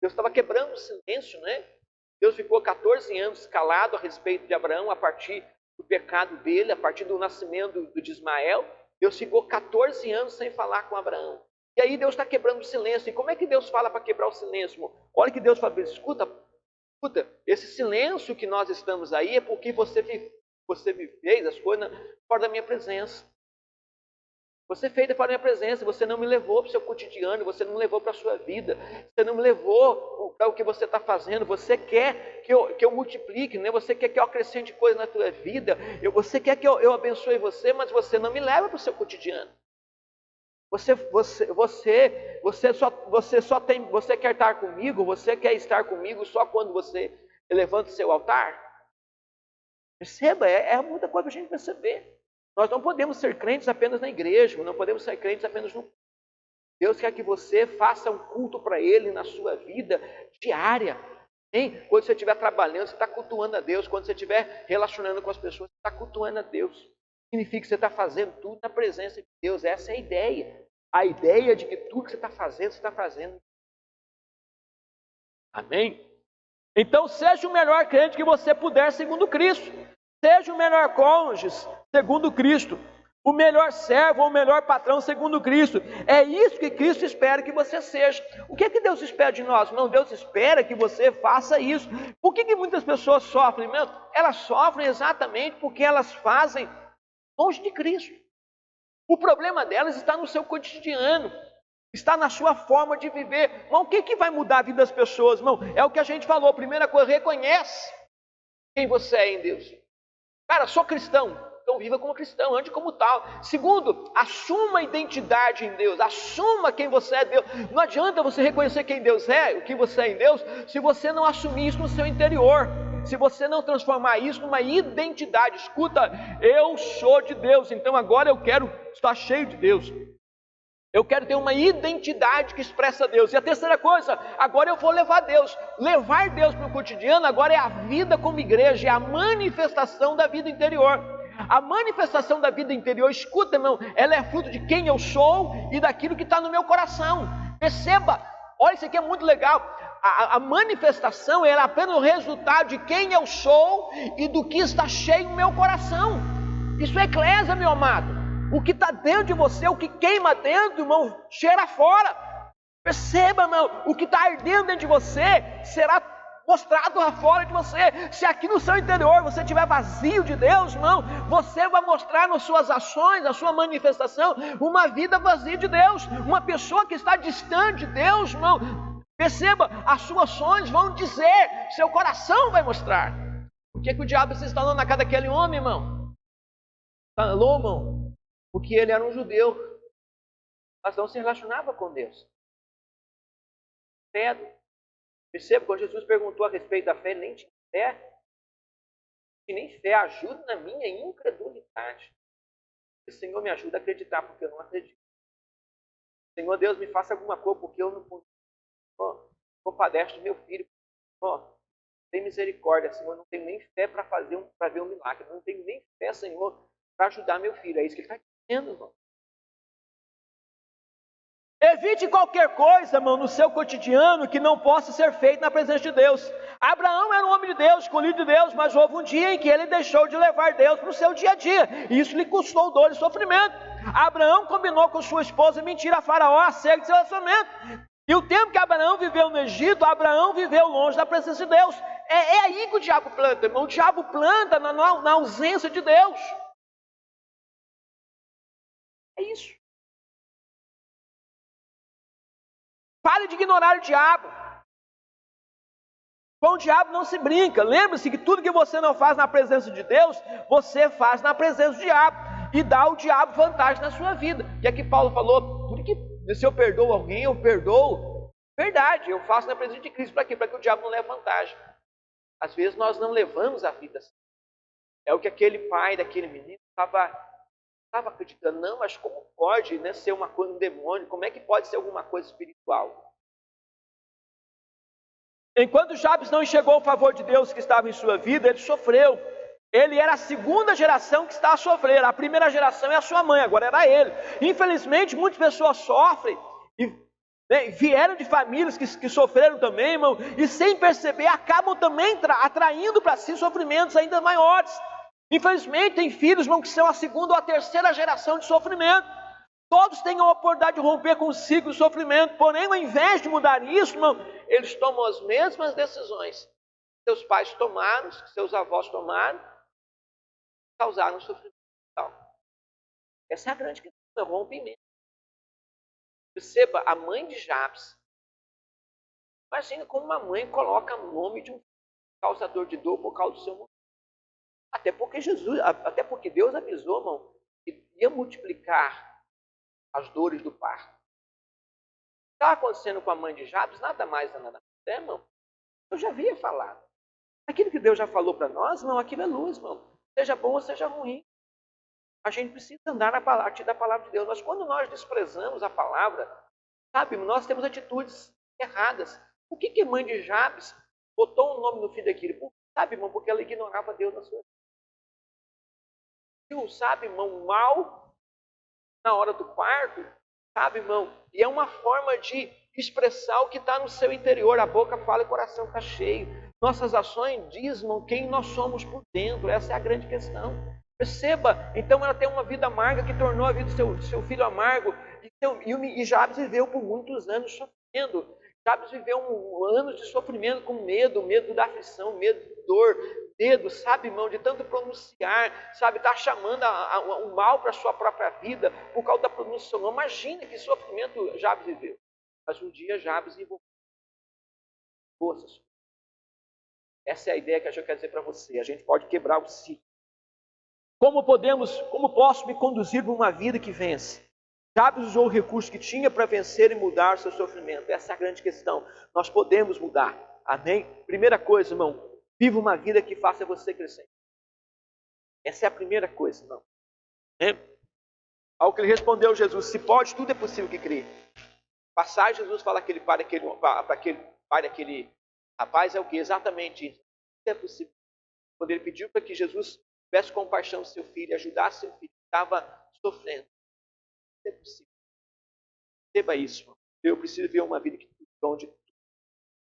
Deus estava quebrando o silêncio, né? Deus ficou 14 anos calado a respeito de Abraão a partir do pecado dele, a partir do nascimento de Ismael. Deus ficou 14 anos sem falar com Abraão. E aí Deus está quebrando o silêncio. E como é que Deus fala para quebrar o silêncio? Olha que Deus fala, escuta, esse silêncio que nós estamos aí é porque você me fez as coisas fora da minha presença. Você fez fora da minha presença, você não me levou para o seu cotidiano, você não me levou para a sua vida, você não me levou para o que você está fazendo, você quer que eu multiplique, né? Você quer que eu acrescente coisas na tua vida, você quer que eu abençoe você, mas você não me leva para o seu cotidiano. Você quer estar comigo, você quer estar comigo só quando você levanta o seu altar? Perceba, é muita coisa para a gente perceber. Nós não podemos ser crentes apenas na igreja, não podemos ser crentes apenas no... Deus quer que você faça um culto para Ele na sua vida diária. Hein? Quando você estiver trabalhando, você está cultuando a Deus. Quando você estiver relacionando com as pessoas, você está cultuando a Deus. Significa que você está fazendo tudo na presença de Deus. Essa é a ideia. A ideia de que tudo que você está fazendo. Amém? Então seja o melhor crente que você puder segundo Cristo. Seja o melhor cônjuge, segundo Cristo. O melhor servo ou o melhor patrão, segundo Cristo. É isso que Cristo espera que você seja. O que é que Deus espera de nós? Não, Deus espera que você faça isso. Por que muitas pessoas sofrem? Elas sofrem exatamente porque elas fazem longe de Cristo. O problema delas está no seu cotidiano. Está na sua forma de viver. Mas o que vai mudar a vida das pessoas, irmão? É o que a gente falou. Primeira coisa, reconhece quem você é em Deus. Cara, sou cristão. Então viva como cristão, ande como tal. Segundo, assuma a identidade em Deus. Assuma quem você é Deus. Não adianta você reconhecer quem Deus é, o que você é em Deus, se você não assumir isso no seu interior. Se você não transformar isso numa identidade. Escuta, eu sou de Deus, então agora eu quero estar cheio de Deus. Eu quero ter uma identidade que expressa Deus. E a terceira coisa, agora eu vou levar Deus. Levar Deus para o cotidiano agora é a vida como igreja, é a manifestação da vida interior. A manifestação da vida interior, escuta, irmão, ela é fruto de quem eu sou e daquilo que está no meu coração. Perceba, olha, isso aqui é muito legal. A manifestação ela é apenas o resultado de quem eu sou e do que está cheio no meu coração. Isso é eclésia, meu amado. O que está dentro de você, o que queima dentro, irmão, cheira fora. Perceba, irmão, o que está ardendo dentro de você será mostrado lá fora de você. Se aqui no seu interior você estiver vazio de Deus, irmão, você vai mostrar nas suas ações, a sua manifestação, uma vida vazia de Deus. Uma pessoa que está distante de Deus, irmão, perceba, as suas ações vão dizer, seu coração vai mostrar. O que é que o diabo se instalou na casa daquele homem, irmão? Falou, irmão? Porque ele era um judeu, mas não se relacionava com Deus. Pedro, perceba, quando Jesus perguntou a respeito da fé, ele nem tinha fé. E nem fé, ajuda na minha incredulidade. O Senhor me ajuda a acreditar, porque eu não acredito. Senhor Deus, me faça alguma coisa, porque eu não consigo. Compadece do meu filho. Tem misericórdia, Senhor, não tenho nem fé para ver um milagre. Não tenho nem fé, Senhor, para ajudar meu filho. É isso que ele está dizendo, irmão. Evite qualquer coisa, irmão, no seu cotidiano que não possa ser feito na presença de Deus. Abraão era um homem de Deus, escolhido de Deus, mas houve um dia em que ele deixou de levar Deus para o seu dia a dia. E isso lhe custou dor e sofrimento. Abraão combinou com sua esposa mentir a Faraó acerca de seu relacionamento. E o tempo que Abraão viveu no Egito, Abraão viveu longe da presença de Deus. É aí que o diabo planta, irmão. O diabo planta na ausência de Deus. É isso. Pare de ignorar o diabo. Com o diabo não se brinca. Lembre-se que tudo que você não faz na presença de Deus, você faz na presença do diabo. E dá ao diabo vantagem na sua vida. E aqui Paulo falou, tudo que se eu perdoo alguém, eu perdoo. Verdade, eu faço na presença de Cristo. Para quê? Para que o diabo não leve vantagem. Às vezes nós não levamos a vida assim. É o que aquele pai daquele menino estava acreditando. Não, mas como pode, né, ser uma coisa, um demônio? Como é que pode ser alguma coisa espiritual? Enquanto Jabes não enxergou o favor de Deus que estava em sua vida, ele sofreu. Ele era a segunda geração que está a sofrer. A primeira geração é a sua mãe, agora era ele. Infelizmente, muitas pessoas sofrem e vieram de famílias que sofreram também, irmão, e sem perceber acabam também atraindo para si sofrimentos ainda maiores. Infelizmente, tem filhos, irmão, que são a segunda ou a terceira geração de sofrimento. Todos têm a oportunidade de romper com o ciclo de sofrimento, porém, ao invés de mudar isso, irmão, eles tomam as mesmas decisões que seus pais tomaram, que seus avós tomaram, causaram sofrimento. Essa é a grande questão, é o rompimento. Perceba, a mãe de Jabes, imagina como uma mãe coloca o nome de um causador de dor por causa do seu nome. Até porque Deus avisou, irmão, que ia multiplicar as dores do parto. O que estava acontecendo com a mãe de Jabes, nada mais, nada menos, irmão. Eu já havia falado. Aquilo que Deus já falou para nós, irmão, aquilo é luz, irmão. Seja bom ou seja ruim. A gente precisa andar a partir da palavra de Deus. Mas quando nós desprezamos a palavra, sabe, nós temos atitudes erradas. Por que a mãe de Jabes botou um nome no filho daquele? Sabe, irmão, porque ela ignorava Deus na sua vida. Sabe, irmão, mal na hora do parto, sabe, irmão? E é uma forma de expressar o que está no seu interior. A boca fala e o coração está cheio. Nossas ações dizem quem nós somos por dentro. Essa é a grande questão. Perceba, então ela tem uma vida amarga que tornou a vida do seu filho amargo. E Jabes viveu por muitos anos sofrendo. Jabes viveu anos de sofrimento com medo da aflição, medo de dor, medo, sabe, irmão, de tanto pronunciar, sabe, está chamando o mal para a sua própria vida por causa da pronúncia. Imagina que sofrimento Jabes viveu. Mas um dia Jabes envolveu forças. Essa é a ideia que eu quero dizer para você. A gente pode quebrar o ciclo. Como posso me conduzir para uma vida que vence? Jabes usou o recurso que tinha para vencer e mudar o seu sofrimento. Essa é a grande questão. Nós podemos mudar. Amém? Primeira coisa, irmão. Viva uma vida que faça você crescer. Essa é a primeira coisa, irmão. Ao que ele respondeu Jesus, se pode, tudo é possível que crê. Passar Jesus fala para aquele rapaz é o que? Exatamente isso. Tudo é possível. Quando ele pediu para que Jesus tivesse compaixão do seu filho e ajudasse seu filho que estava sofrendo. É possível. Perceba isso, irmão. Eu preciso ver uma vida onde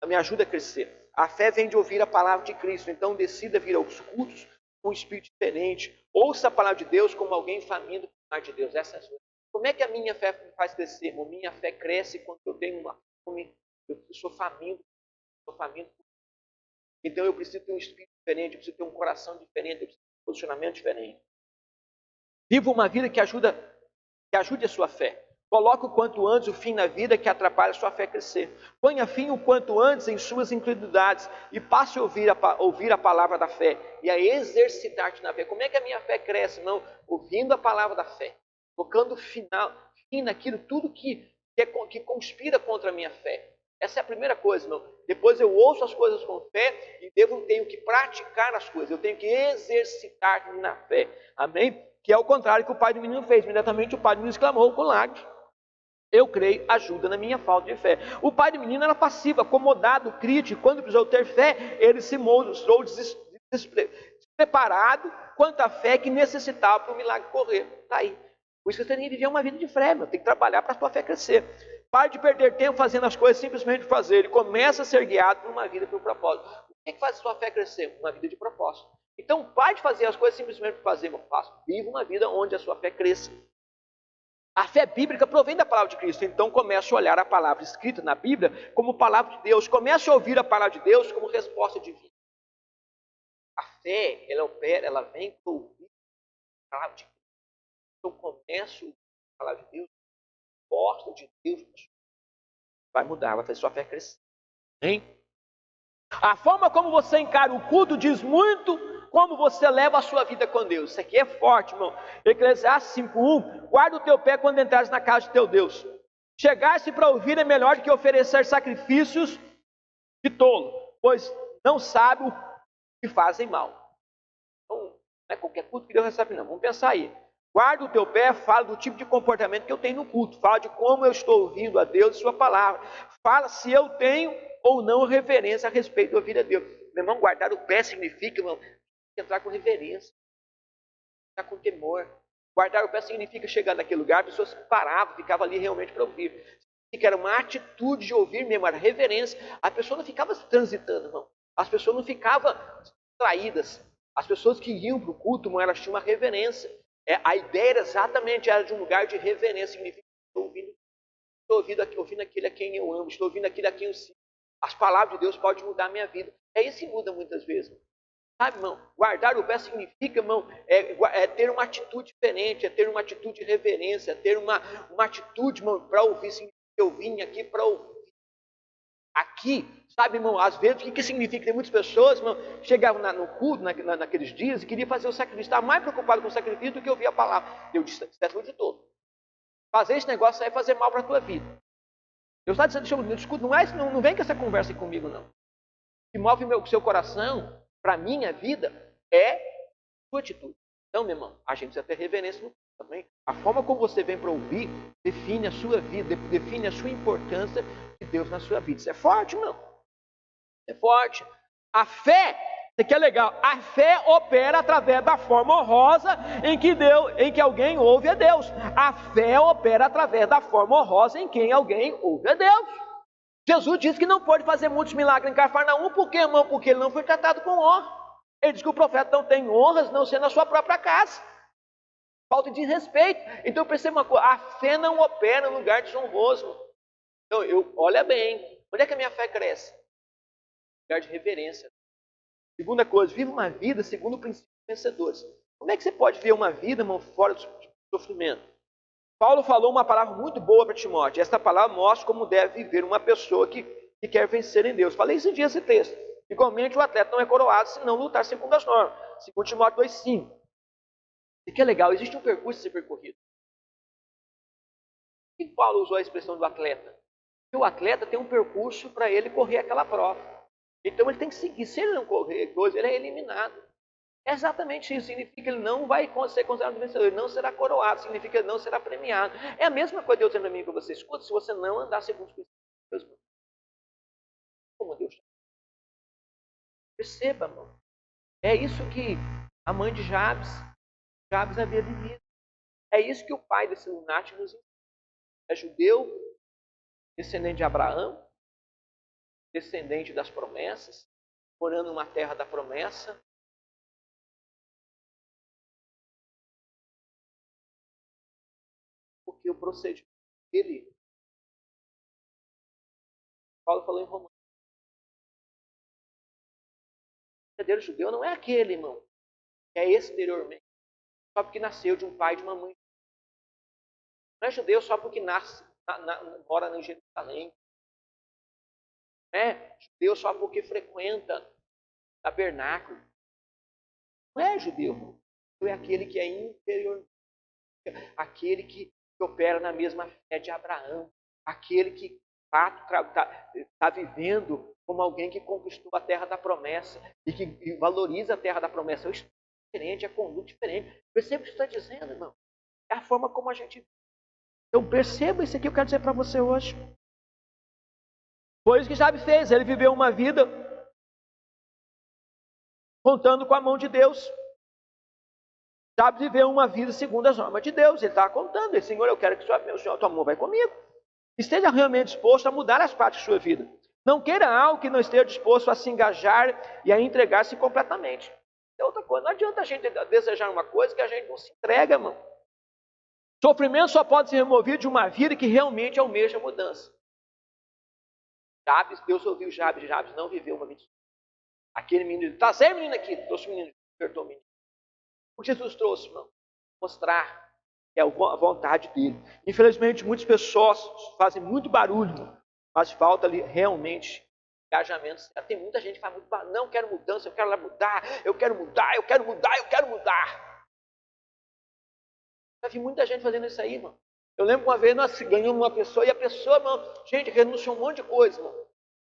me ajuda a crescer. A fé vem de ouvir a palavra de Cristo. Então decida vir aos cultos com um espírito diferente. Ouça a palavra de Deus como alguém faminto por palavra de Deus. Essa é a sua. Como é que a minha fé me faz crescer, irmão? Minha fé cresce quando eu tenho uma fome. Eu sou faminto. Então eu preciso ter um espírito diferente. Eu preciso ter um coração diferente. Eu preciso ter um posicionamento diferente. Viva uma vida que ajude a sua fé. Coloque o quanto antes o fim na vida que atrapalha a sua fé crescer. Ponha fim o quanto antes em suas incredulidades e passe a ouvir a palavra da fé e a exercitar-te na fé. Como é que a minha fé cresce? Não, ouvindo a palavra da fé, colocando fim naquilo tudo que conspira contra a minha fé. Essa é a primeira coisa, irmão. Depois eu ouço as coisas com fé e tenho que praticar as coisas. Eu tenho que exercitar-me na fé. Amém? Que é o contrário que o pai do menino fez. Imediatamente o pai do menino exclamou com lágrimas. Eu creio, ajuda na minha falta de fé. O pai do menino era passivo, acomodado, crítico. Quando precisou ter fé, ele se mostrou despreparado quanto à fé que necessitava para o milagre correr. Está aí. Por isso que você tem que viver uma vida de fé, meu. Tem que trabalhar para a sua fé crescer. Pare de perder tempo fazendo as coisas simplesmente por fazer. E começa a ser guiado por uma vida por propósito. O que faz a sua fé crescer? Uma vida de propósito. Então, pare de fazer as coisas simplesmente por fazer, meu. Viva uma vida onde a sua fé cresça. A fé bíblica provém da palavra de Cristo. Então, comece a olhar a palavra escrita na Bíblia como palavra de Deus. Comece a ouvir a palavra de Deus como resposta divina. A fé, ela opera, ela vem para ouvir a palavra de Cristo. Então, comece a ouvir a palavra de Deus, a resposta de Deus. Vai mudar, vai fazer sua fé crescer. Hein? A forma como você encara o culto diz muito como você leva a sua vida com Deus. Isso aqui é forte, irmão. Eclesiastes 5:1. Guarda o teu pé quando entrares na casa de teu Deus. Chegar-se para ouvir é melhor do que oferecer sacrifícios de tolo, pois não sabe o que fazem mal. Então, não é qualquer culto que Deus recebe, não. Vamos pensar aí. Guarda o teu pé, fala do tipo de comportamento que eu tenho no culto. Fala de como eu estou ouvindo a Deus e sua palavra. Fala se eu tenho ou não reverência a respeito de ouvir a Deus. Meu irmão, guardar o pé significa, irmão, entrar com reverência, entrar com temor. Guardar o pé significa chegar naquele lugar, as pessoas paravam, ficavam ali realmente para ouvir. Significa era uma atitude de ouvir mesmo, era reverência. A pessoa não ficava transitando, irmão. As pessoas não ficavam distraídas. As pessoas que iam para o culto, irmão, elas tinham uma reverência. A ideia era exatamente de um lugar de reverência. Significa que estou ouvindo aquele a quem eu amo, estou ouvindo aquele a quem eu sigo. As palavras de Deus podem mudar a minha vida. É isso que muda muitas vezes. Sabe, irmão? Guardar o pé significa, irmão, ter uma atitude diferente, é ter uma atitude de reverência, é ter uma atitude, irmão, para ouvir. Significa que eu vim aqui para ouvir. Aqui, sabe, irmão, às vezes, o que significa? Tem muitas pessoas, irmão, chegavam no culto, naqueles dias, e queriam fazer o sacrifício. Estava mais preocupado com o sacrifício do que ouvir a palavra. Eu disse, isso é tudo de todo. Fazer esse negócio aí é fazer mal para a tua vida. Deus está dizendo, escuta, não vem com essa conversa comigo, não. O que move o seu coração, para a minha vida, é a sua atitude. Então, meu irmão, a gente precisa ter reverência no culto também. A forma como você vem para ouvir, define a sua vida, define a sua importância de Deus na sua vida. Isso é forte, irmão. É forte. A fé, isso aqui é legal, a fé opera através da forma honrosa em que alguém ouve a Deus. A fé opera através da forma honrosa em que alguém ouve a Deus. Jesus disse que não pode fazer muitos milagres em Cafarnaum. Por quê, irmão? Porque ele não foi tratado com honra. Ele diz que o profeta não tem honras, não sendo na sua própria casa. Falta de respeito. Então perceba uma coisa, a fé não opera em lugar desonroso. Então, olha bem, onde é que a minha fé cresce? Lugar de reverência. Segunda coisa, viva uma vida segundo o princípio dos vencedores. Como é que você pode ver uma vida, irmão, fora do sofrimento? Paulo falou uma palavra muito boa para Timóteo. Esta palavra mostra como deve viver uma pessoa que quer vencer em Deus. Falei esse dia esse texto. Igualmente o atleta não é coroado se não lutar segundo as normas. Segundo Timóteo 2,5. E que é legal, existe um percurso a ser percorrido. Por que Paulo usou a expressão do atleta? Porque o atleta tem um percurso para ele correr aquela prova. Então ele tem que seguir. Se ele não correr, ele é eliminado. É exatamente isso. Significa que ele não vai ser considerado vencedor. Ele não será coroado. Significa que ele não será premiado. É a mesma coisa Deus dizendo para mim e para você. Escuta, se você não andar segundo os princípios de Deus, como Deus chama. Perceba, irmão. É isso que a mãe de Jabes havia vivido. É isso que o pai desse lunático nos ensina. É judeu, descendente de Abraão, descendente das promessas, morando numa terra da promessa. Porque o procedimento dele, Paulo falou em Romanos, o verdadeiro judeu não é aquele, irmão, que é exteriormente, só porque nasceu de um pai e de uma mãe. Não é judeu só porque mora em Jerusalém. Não é judeu só porque frequenta tabernáculo. Não é judeu, irmão. É aquele que é interior, aquele que opera na mesma fé de Abraão, aquele que de fato está vivendo como alguém que conquistou a terra da promessa e que valoriza a terra da promessa. É diferente, é conduta diferente. Perceba o que está dizendo, irmão. É a forma como a gente... Então perceba isso aqui, eu quero dizer para você hoje. Foi isso que Jabes fez. Ele viveu uma vida contando com a mão de Deus. Jabes viveu uma vida segundo as normas de Deus. Ele estava contando. Ele, Senhor, eu quero que tua mão vai comigo. Esteja realmente disposto a mudar as partes de sua vida. Não queira algo que não esteja disposto a se engajar e a entregar-se completamente. É outra coisa. Não adianta a gente desejar uma coisa que a gente não se entrega, irmão. Sofrimento só pode ser removido de uma vida que realmente almeja mudança. Jabes, Deus ouviu Jabes não viveu uma vida. Aquele menino, tá certo, menino aqui, trouxe o menino, despertou o menino. O que Jesus trouxe, irmão? Mostrar que é a vontade dele. Infelizmente, muitas pessoas fazem muito barulho, irmão, mas falta ali realmente engajamento. Tem muita gente que faz muito barulho. Não, quero mudança, eu quero lá mudar, eu quero mudar, eu quero mudar, eu quero mudar. Já vi muita gente fazendo isso aí, irmão. Eu lembro uma vez nós ganhamos uma pessoa e a pessoa, irmão, gente, renunciou um monte de coisa, irmão.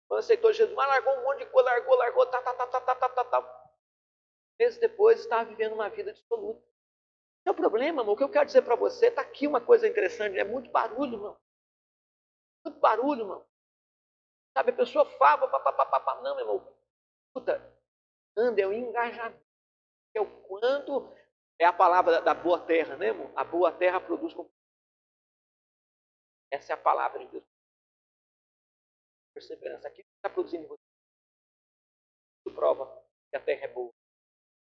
Quando aceitou Jesus, mas largou um monte de coisa, largou, tá. Meses depois, estava vivendo uma vida dissoluta. Não é o problema, irmão. O que eu quero dizer para você, está aqui uma coisa interessante, é muito barulho, irmão. Muito barulho, irmão. Sabe, a pessoa fala, não, meu irmão. Escuta, anda, é o engajamento. É o quanto, é a palavra da boa terra, né, irmão? A boa terra produz com... Essa é a palavra de Deus. Perseverança. Aquilo que está produzindo em você. Isso prova que a terra é boa.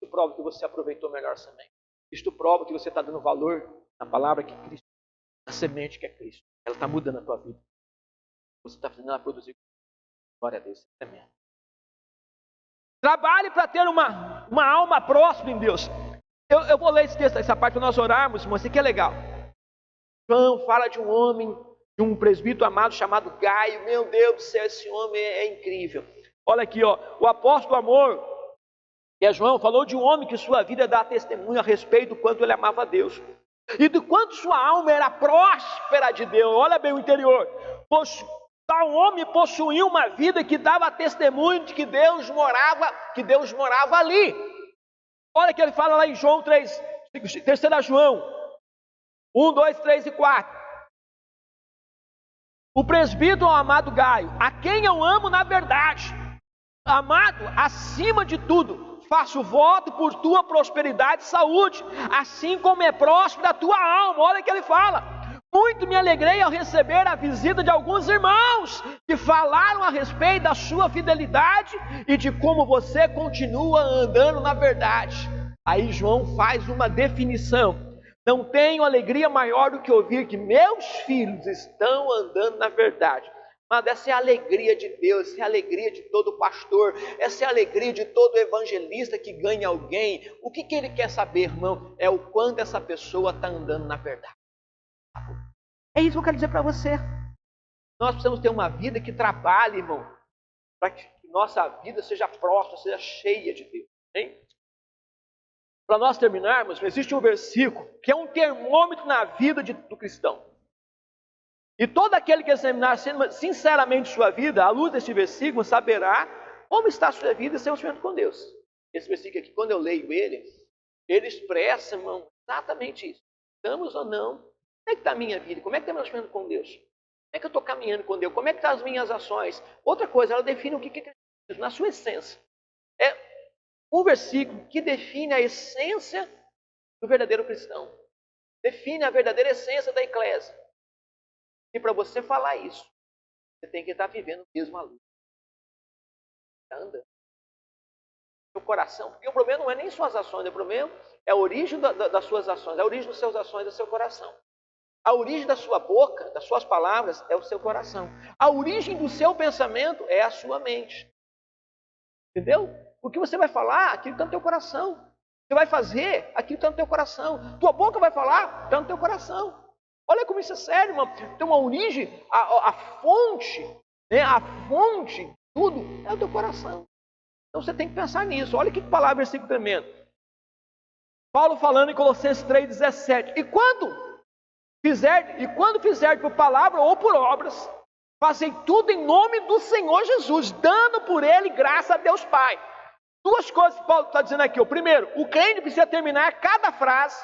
Isso prova que você aproveitou melhor a semente. Isso prova que você está dando valor na palavra que é Cristo. Na semente que é Cristo. Ela está mudando a tua vida. Você está fazendo ela produzir. Glória a Deus. Amém. Trabalhe para ter uma alma próspera em Deus. Eu vou ler esse texto, essa parte para nós orarmos, irmão. Isso aqui é legal. João fala de um homem, de um presbítero amado chamado Gaio. Meu Deus do céu, esse homem é incrível. Olha aqui, ó, o apóstolo amor, que é João, falou de um homem que sua vida dá testemunho a respeito do quanto ele amava a Deus. E do quanto sua alma era próspera de Deus. Olha bem o interior. Tal homem possuía uma vida que dava testemunho de que Deus morava ali. Olha que ele fala lá em João 3, 3 João 1, 2, 3 e 4. O presbítero amado Gaio, a quem eu amo na verdade, amado, acima de tudo, faço voto por tua prosperidade e saúde, assim como é próspera a tua alma. Olha que ele fala. Muito me alegrei ao receber a visita de alguns irmãos que falaram a respeito da sua fidelidade e de como você continua andando na verdade. Aí João faz uma definição. Não tenho alegria maior do que ouvir que meus filhos estão andando na verdade. Mas essa é a alegria de Deus, essa é a alegria de todo pastor, essa é a alegria de todo evangelista que ganha alguém. O que ele quer saber, irmão? É o quanto essa pessoa está andando na verdade. É isso que eu quero dizer para você. Nós precisamos ter uma vida que trabalhe, irmão, para que nossa vida seja próspera, seja cheia de Deus. Hein? Para nós terminarmos, existe um versículo que é um termômetro na vida do cristão. E todo aquele que examinar sinceramente sua vida, à luz deste versículo, saberá como está a sua vida e seu relacionamento com Deus. Esse versículo aqui, quando eu leio ele expressa, irmão, exatamente isso. Estamos ou não? Como é que está a minha vida? Como é que está o meu relacionamento com Deus? Como é que eu estou caminhando com Deus? Como é que estão as minhas ações? Outra coisa, ela define o que é Cristo, na sua essência. É um versículo que define a essência do verdadeiro cristão. Define a verdadeira essência da eclésia. E para você falar isso, você tem que estar vivendo mesmo a luz. Está andando. Seu coração, porque o problema não é nem suas ações, o problema é a origem das suas ações, a origem das suas ações é o seu coração. A origem da sua boca, das suas palavras, é o seu coração. A origem do seu pensamento é a sua mente. Entendeu? Porque você vai falar aquilo que está no teu coração. Você vai fazer aquilo que está no teu coração. Tua boca vai falar, está no teu coração. Olha como isso é sério, irmão. Então a origem, a fonte, né, a fonte, tudo é o teu coração. Então você tem que pensar nisso. Olha que palavra, versículo tremendo. Paulo falando em Colossenses 3,17. E quando fizer por palavra ou por obras, fazei tudo em nome do Senhor Jesus, dando por ele graça a Deus Pai. Duas coisas que Paulo está dizendo aqui. O primeiro, o crente precisa terminar cada frase,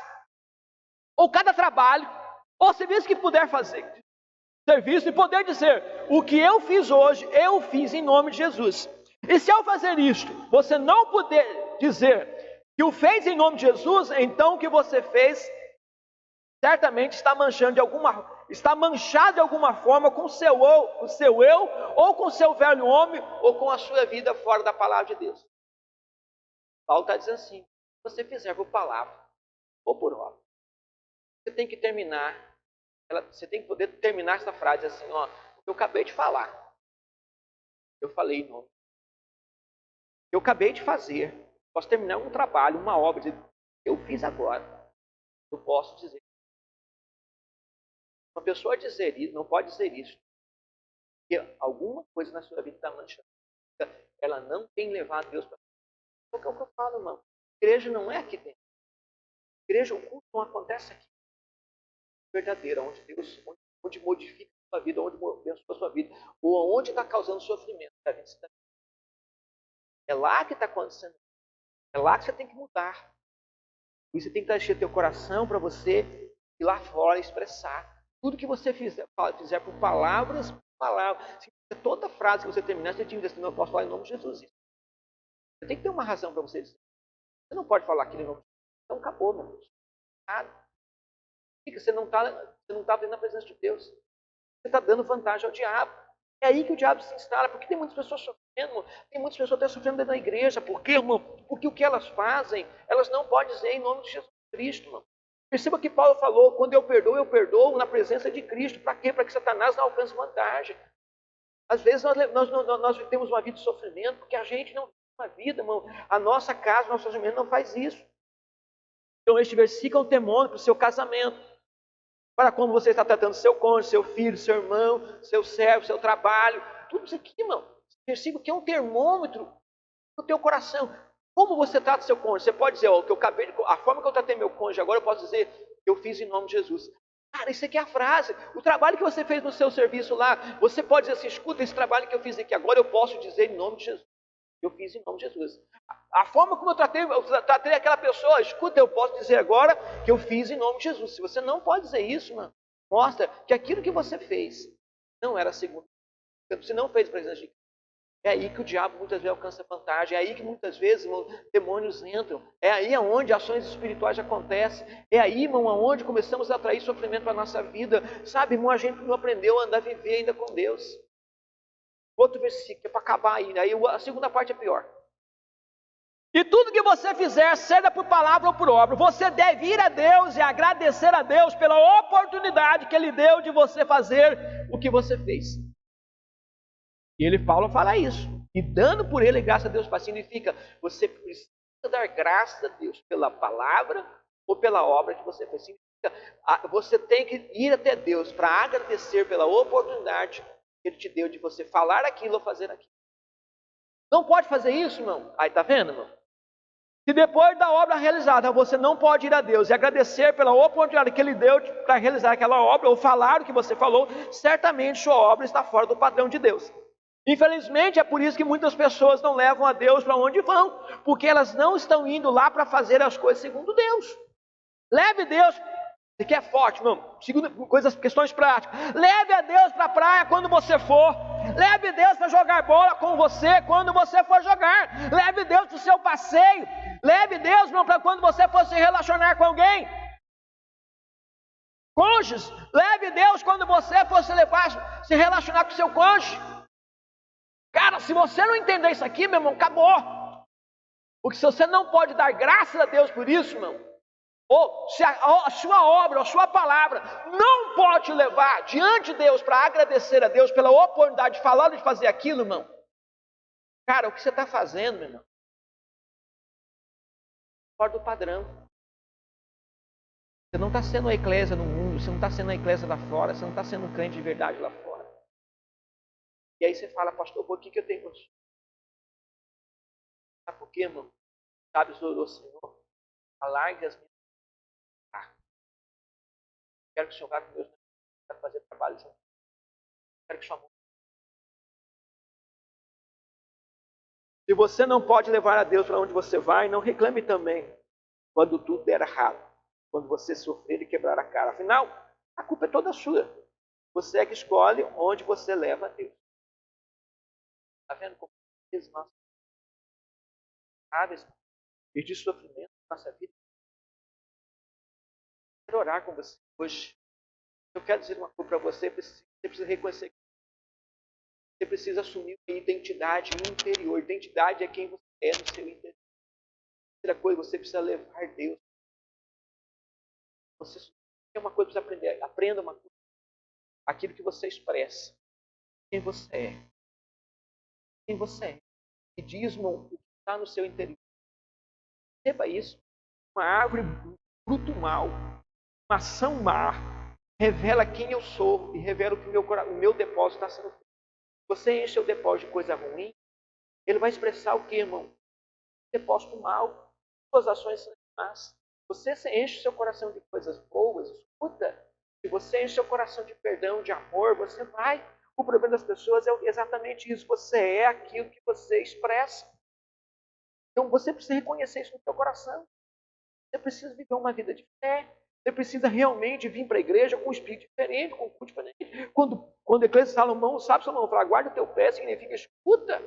ou cada trabalho, ou serviço que puder fazer. Serviço e poder dizer, o que eu fiz hoje, eu fiz em nome de Jesus. E se ao fazer isto, você não puder dizer que o fez em nome de Jesus, então o que você fez certamente está manchado de alguma forma com o seu eu, ou com o seu velho homem, ou com a sua vida fora da palavra de Deus. Paulo está dizendo assim, se você fizer por palavra ou por obra, você tem que terminar, você tem que poder terminar essa frase assim, ó, eu acabei de falar, eu falei em nome, eu acabei de fazer, posso terminar um trabalho, uma obra, eu fiz agora, eu posso dizer. Uma pessoa dizer isso, não pode dizer isso, porque alguma coisa na sua vida está manchando. Ela não tem levado Deus para é o que eu falo, irmão. Igreja não é aqui dentro. Igreja, o culto não acontece aqui. Verdadeira, onde Deus, onde modifica a sua vida, onde abençoa a sua vida, ou onde está causando sofrimento. É lá que está acontecendo. É lá que você tem que mudar. E você tem que encher teu coração para você ir lá fora e expressar. Tudo que você fizer por palavras, se toda frase que você terminar, você tem que dizer, não, eu posso falar em nome de Jesus. Você tem que ter uma razão para você dizer. Você não pode falar aquilo em nome de Jesus. Então acabou, meu irmão. Você não está vendo a presença de Deus. Você está dando vantagem ao diabo. É aí que o diabo se instala, porque tem muitas pessoas sofrendo, tem muitas pessoas até sofrendo dentro da igreja. Por quê, irmão? Porque o que elas fazem, elas não podem dizer em nome de Jesus Cristo, irmão. Perceba que Paulo falou, quando eu perdoo na presença de Cristo. Para quê? Para que Satanás não alcance vantagem. Às vezes nós temos uma vida de sofrimento, porque a gente não tem uma vida, irmão. A nossa casa, o nosso casamento não faz isso. Então este versículo é um termômetro para o seu casamento. Para como você está tratando seu cônjuge, seu filho, seu irmão, seu servo, seu trabalho. Tudo isso aqui, irmão. Esse versículo aqui é um termômetro do teu coração. Como você trata seu cônjuge? Você pode dizer, ó, a forma que eu tratei meu cônjuge agora, eu posso dizer que eu fiz em nome de Jesus. Cara, isso aqui é a frase. O trabalho que você fez no seu serviço lá, você pode dizer assim, escuta, esse trabalho que eu fiz aqui agora, eu posso dizer em nome de Jesus. Eu fiz em nome de Jesus. A forma como eu tratei aquela pessoa, escuta, eu posso dizer agora que eu fiz em nome de Jesus. Se você não pode dizer isso, mano, mostra que aquilo que você fez não era segundo. Você não fez presença de Cristo. É aí que o diabo muitas vezes alcança vantagem. É aí que muitas vezes, irmão, demônios entram. É aí onde ações espirituais acontecem. É aí, irmão, onde começamos a atrair sofrimento para a nossa vida. Sabe, irmão, a gente não aprendeu a andar, a viver ainda com Deus. Outro versículo, é para acabar ainda. Aí a segunda parte é pior. E tudo que você fizer, seja por palavra ou por obra, você deve ir a Deus e agradecer a Deus pela oportunidade que Ele deu de você fazer o que você fez. E Paulo fala isso. E dando por ele graça a Deus, significa você precisa dar graça a Deus pela palavra ou pela obra que você fez. Significa, você tem que ir até Deus para agradecer pela oportunidade que Ele te deu de você falar aquilo ou fazer aquilo. Não pode fazer isso, irmão. Aí tá vendo, irmão? Se depois da obra realizada você não pode ir a Deus e agradecer pela oportunidade que Ele deu para realizar aquela obra ou falar o que você falou, certamente sua obra está fora do padrão de Deus. Infelizmente é por isso que muitas pessoas não levam a Deus para onde vão, porque elas não estão indo lá para fazer as coisas segundo Deus. Leve Deus, você quer forte, não, segundo questões práticas. Leve a Deus para a praia quando você for. Leve Deus para jogar bola com você quando você for jogar. Leve Deus para o seu passeio. Leve Deus para quando você for se relacionar com alguém. Cônjuges, leve Deus quando você for se relacionar com o seu cônjuge. Cara, se você não entender isso aqui, meu irmão, acabou. Porque se você não pode dar graças a Deus por isso, irmão, ou se a sua obra, ou a sua palavra não pode te levar diante de Deus para agradecer a Deus pela oportunidade de falar ou de fazer aquilo, irmão, cara, o que você está fazendo, meu irmão? Fora do padrão. Você não está sendo a eclésia no mundo, você não está sendo a eclésia lá fora, você não está sendo um crente de verdade lá fora. E aí você fala, pastor, por que eu tenho que... Sabe por quê, irmão? Sabe, orou, Senhor, alargue as minhas... Quero que o Senhor vá com Deus, quero fazer trabalho junto. Quero que o Senhor... Se você não pode levar a Deus para onde você vai, não reclame também quando tudo der errado. Quando você sofrer e quebrar a cara. Afinal, a culpa é toda sua. Você é que escolhe onde você leva a Deus. Está vendo como nós sabes de sofrimento na nossa vida? Eu quero orar com você hoje. Eu quero dizer uma coisa para você. Você precisa reconhecer que você precisa assumir uma identidade interior. Identidade é quem você é no seu interior. Primeira coisa, você precisa levar Deus. Você tem uma coisa para aprender. Aprenda uma coisa. Aquilo que você expressa. Quem você é. Quem você é. E diz, irmão, o que está no seu interior. Perceba isso. Uma árvore fruto mal, uma ação má, revela quem eu sou e revela o que o meu depósito está sendo feito. Você enche o depósito de coisa ruim, ele vai expressar o que, irmão? Depósito mal, suas ações são más. Você enche o seu coração de coisas boas, escuta. Se você enche o seu coração de perdão, de amor, você vai. O problema das pessoas é exatamente isso. Você é aquilo que você expressa. Então você precisa reconhecer isso no seu coração. Você precisa viver uma vida de fé. Você precisa realmente vir para a igreja com um espírito diferente, com um culto diferente. Quando a Eclesiastes Salomão, sabe, Salomão fala, guarda o teu pé, significa escuta.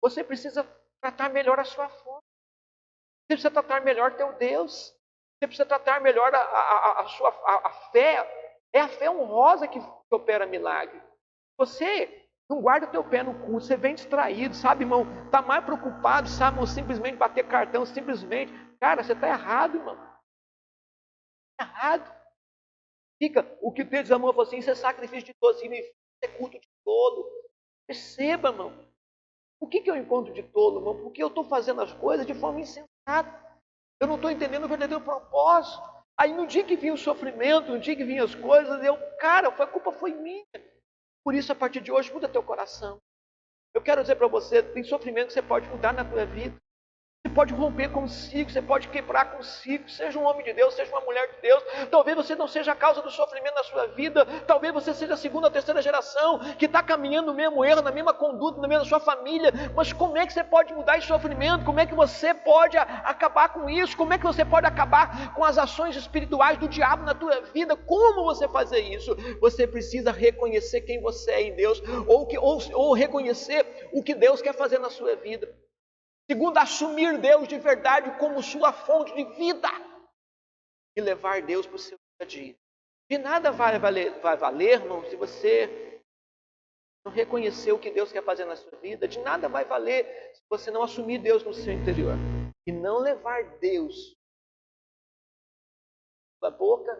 Você precisa tratar melhor a sua fome. Você precisa tratar melhor teu Deus. Você precisa tratar melhor a fé. É a fé honrosa que opera milagre. Você não guarda o teu pé no culto, você vem distraído, sabe, irmão? Está mais preocupado, sabe, irmão, simplesmente bater cartão, simplesmente. Cara, você está errado, irmão. Está errado. Fica, o que Deus amou falou assim, isso é sacrifício de tolo, significa é culto de tolo. Perceba, irmão. Por que eu encontro de tolo, irmão? Porque eu estou fazendo as coisas de forma insensata. Eu não estou entendendo o verdadeiro propósito. Aí no dia que vinha o sofrimento, no dia que vinha as coisas, a culpa foi minha. Por isso, a partir de hoje, muda teu coração. Eu quero dizer para você, tem sofrimento que você pode mudar na tua vida. Você pode romper consigo, você pode quebrar consigo. Seja um homem de Deus, seja uma mulher de Deus. Talvez você não seja a causa do sofrimento na sua vida. Talvez você seja a segunda ou terceira geração que está caminhando no mesmo erro, na mesma conduta, na mesma sua família. Mas como é que você pode mudar esse sofrimento? Como é que você pode acabar com isso? Como é que você pode acabar com as ações espirituais do diabo na tua vida? Como você fazer isso? Você precisa reconhecer quem você é em Deus, ou reconhecer o que Deus quer fazer na sua vida. Segundo, assumir Deus de verdade como sua fonte de vida e levar Deus para o seu dia a dia. De nada vai valer, irmão, se você não reconhecer o que Deus quer fazer na sua vida. De nada vai valer se você não assumir Deus no seu interior e não levar Deus da boca